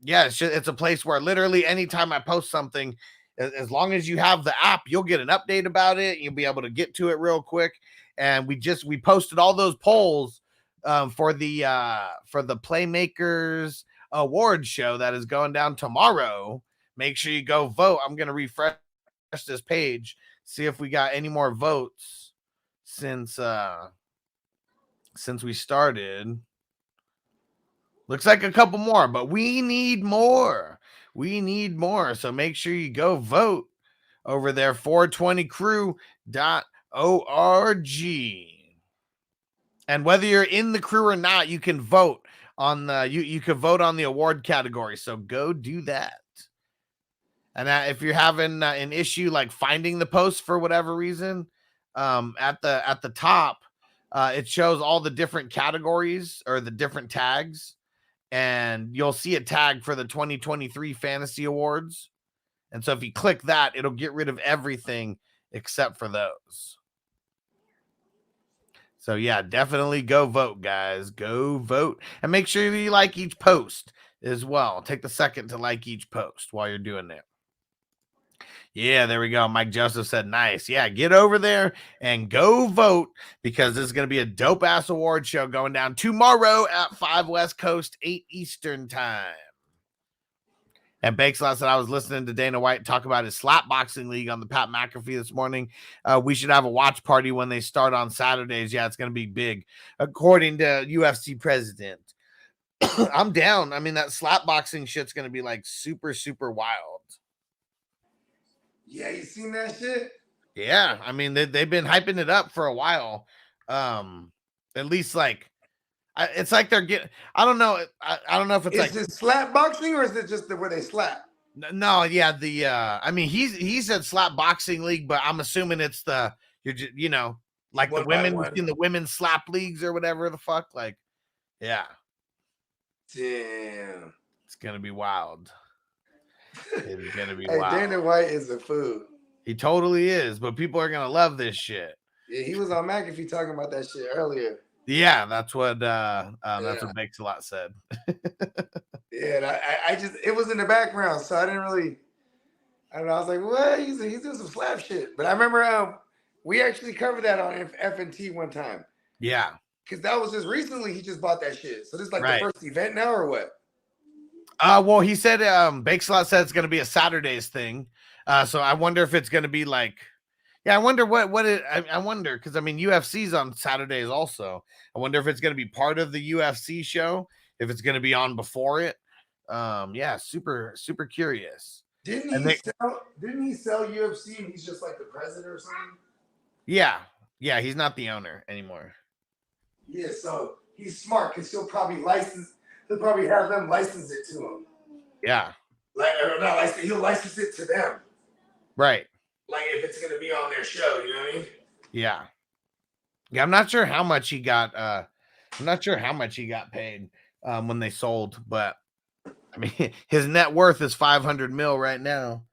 Yeah, it's a place where literally anytime I post something, as long as you have the app, you'll get an update about it. You'll be able to get to it real quick. And we posted all those polls for the Playmakers Award show that is going down tomorrow. Make sure you go vote. I'm gonna refresh this page, see if we got any more votes since we started. Looks like a couple more, but we need more. We need more. So make sure you go vote over there, 420crew.org. And whether you're in the crew or not, you can vote on the you can vote on the award category. So go do that. And if you're having an issue like finding the post for whatever reason, at the top, it shows all the different categories or the different tags. And you'll see a tag for the 2023 Fantasy Awards. And so if you click that, it'll get rid of everything except for those. So yeah, definitely go vote, guys. Go vote. And make sure you like each post as well. Take the second to like each post while you're doing it. Yeah, there we go. Mike Joseph said, nice. Yeah, get over there and go vote because this is going to be a dope-ass award show going down tomorrow at 5 West Coast, 8 Eastern time. And Bakeslot said, I was listening to Dana White talk about his slap boxing league on the Pat McAfee this morning. We should have a watch party when they start on Saturdays. Yeah, it's going to be big, according to UFC president. I'm down. I mean, that slap boxing shit's going to be like super, super wild. Yeah, you seen that shit? Yeah, I mean they've been hyping it up for a while. At least like, it's like they're getting. I don't know. I don't know if it's like, is it slap boxing or is it just where they slap? No, yeah. I mean he said slap boxing league, but I'm assuming it's the you know like the women in the women's slap leagues or whatever the fuck. Like, yeah. Damn, it's gonna be wild. It's gonna be hey, wild. Dana White is a fool. He totally is, but people are gonna love this shit. Yeah, he was on McAfee talking about that shit earlier. Yeah, that's what what Makes a Lot said. Yeah, I just it was in the background, so I didn't really. I don't know. I was like, what? He's doing some slap shit. But I remember we actually covered that on FNT one time. Yeah, because that was just recently. He just bought that shit. So this is like the first event now, or what? Well, he said Bakeslot said it's going to be a Saturdays thing. So I wonder if it's going to be like, yeah, I wonder I wonder because I mean UFC's on Saturdays also. I wonder if it's going to be part of the UFC show, if it's going to be on before it. Yeah, super curious. Didn't he sell UFC and he's just like the president or something? Yeah, he's not the owner anymore. Yeah, so he's smart because he'll probably have them license it to him. Yeah. Or not license, he'll license it to them. Right. Like if it's gonna be on their show, you know what I mean? Yeah. Yeah, I'm not sure how much he got paid when they sold, but I mean his net worth is 500 mil right now.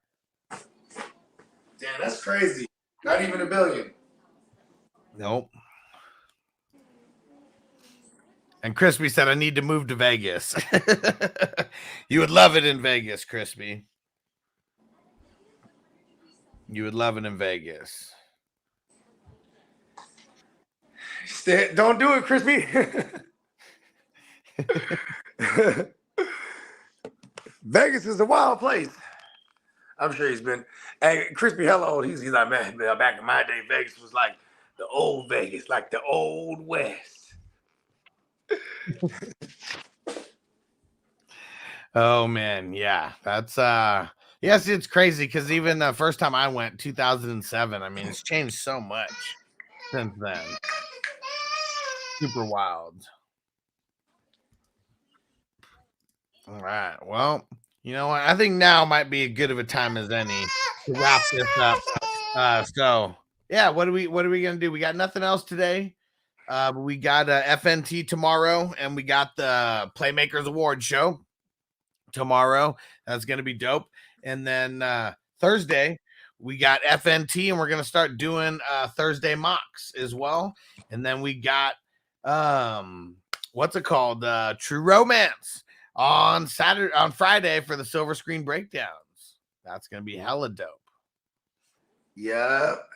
Damn, that's crazy. Not even $1 billion. Nope. And Crispy said, I need to move to Vegas. You would love it in Vegas, Crispy. You would love it in Vegas. Don't do it, Crispy. Vegas is a wild place. I'm sure he's been. Hey, Crispy, hella old. He's like, man, back in my day, Vegas was like the old Vegas, like the old West. Oh man, yeah, that's yes, it's crazy because even the first time I went, 2007, I mean, it's changed so much since then. Super wild. All right, well, you know what? I think now might be as good of a time as any to wrap this up. So yeah, what are we gonna do? We got nothing else today. We got FNT tomorrow, and we got the Playmakers Award show tomorrow. That's going to be dope. And then Thursday, we got FNT, and we're going to start doing Thursday mocks as well. And then we got, what's it called? True Romance on Friday for the silver screen breakdowns. That's gonna be hella dope. Yep.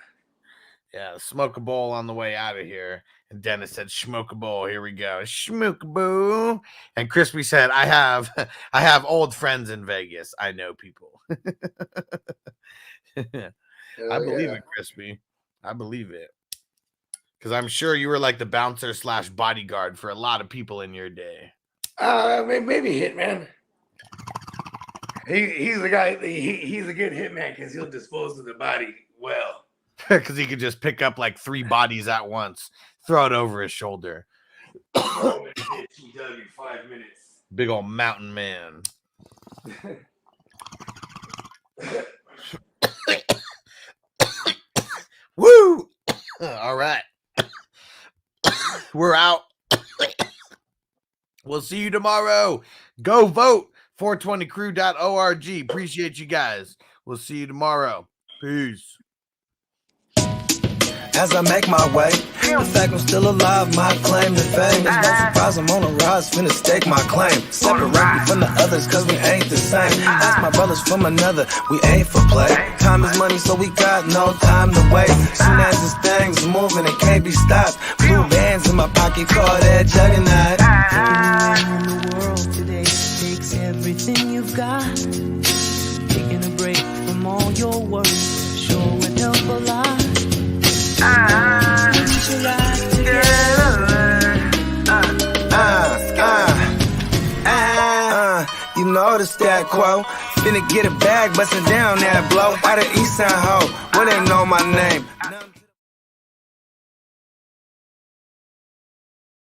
Yeah, smoke a bowl on the way out of here. And Dennis said, "Smoke a bowl." Here we go, smoke a bowl. And Crispy said, "I have old friends in Vegas. I know people." I believe it, Crispy. I believe it, because I'm sure you were like the bouncer / bodyguard for a lot of people in your day. Maybe Hitman. He's a guy. He's a good hitman because he'll dispose of the body well. Because he could just pick up like 3 bodies at once, throw it over his shoulder. 5 minutes. Big old mountain man. Woo! All right. We're out. We'll see you tomorrow. Go vote. 420crew.org. Appreciate you guys. We'll see you tomorrow. Peace. As I make my way, the fact I'm still alive, my claim to fame. It's no surprise I'm on a rise, finna stake my claim. Separate me from the others, cause we ain't the same. Ask my brothers from another, we ain't for play. Time is money, so we got no time to waste. Soon as this thing's moving, it can't be stopped. Blue bands in my pocket, call that juggernaut. In the world today takes everything you've got. Taking a break from all your work sure would help a lot. You know the stat quo. Finna get a bag, bustin' down that blow. Out of East Side Ho, where they know my name.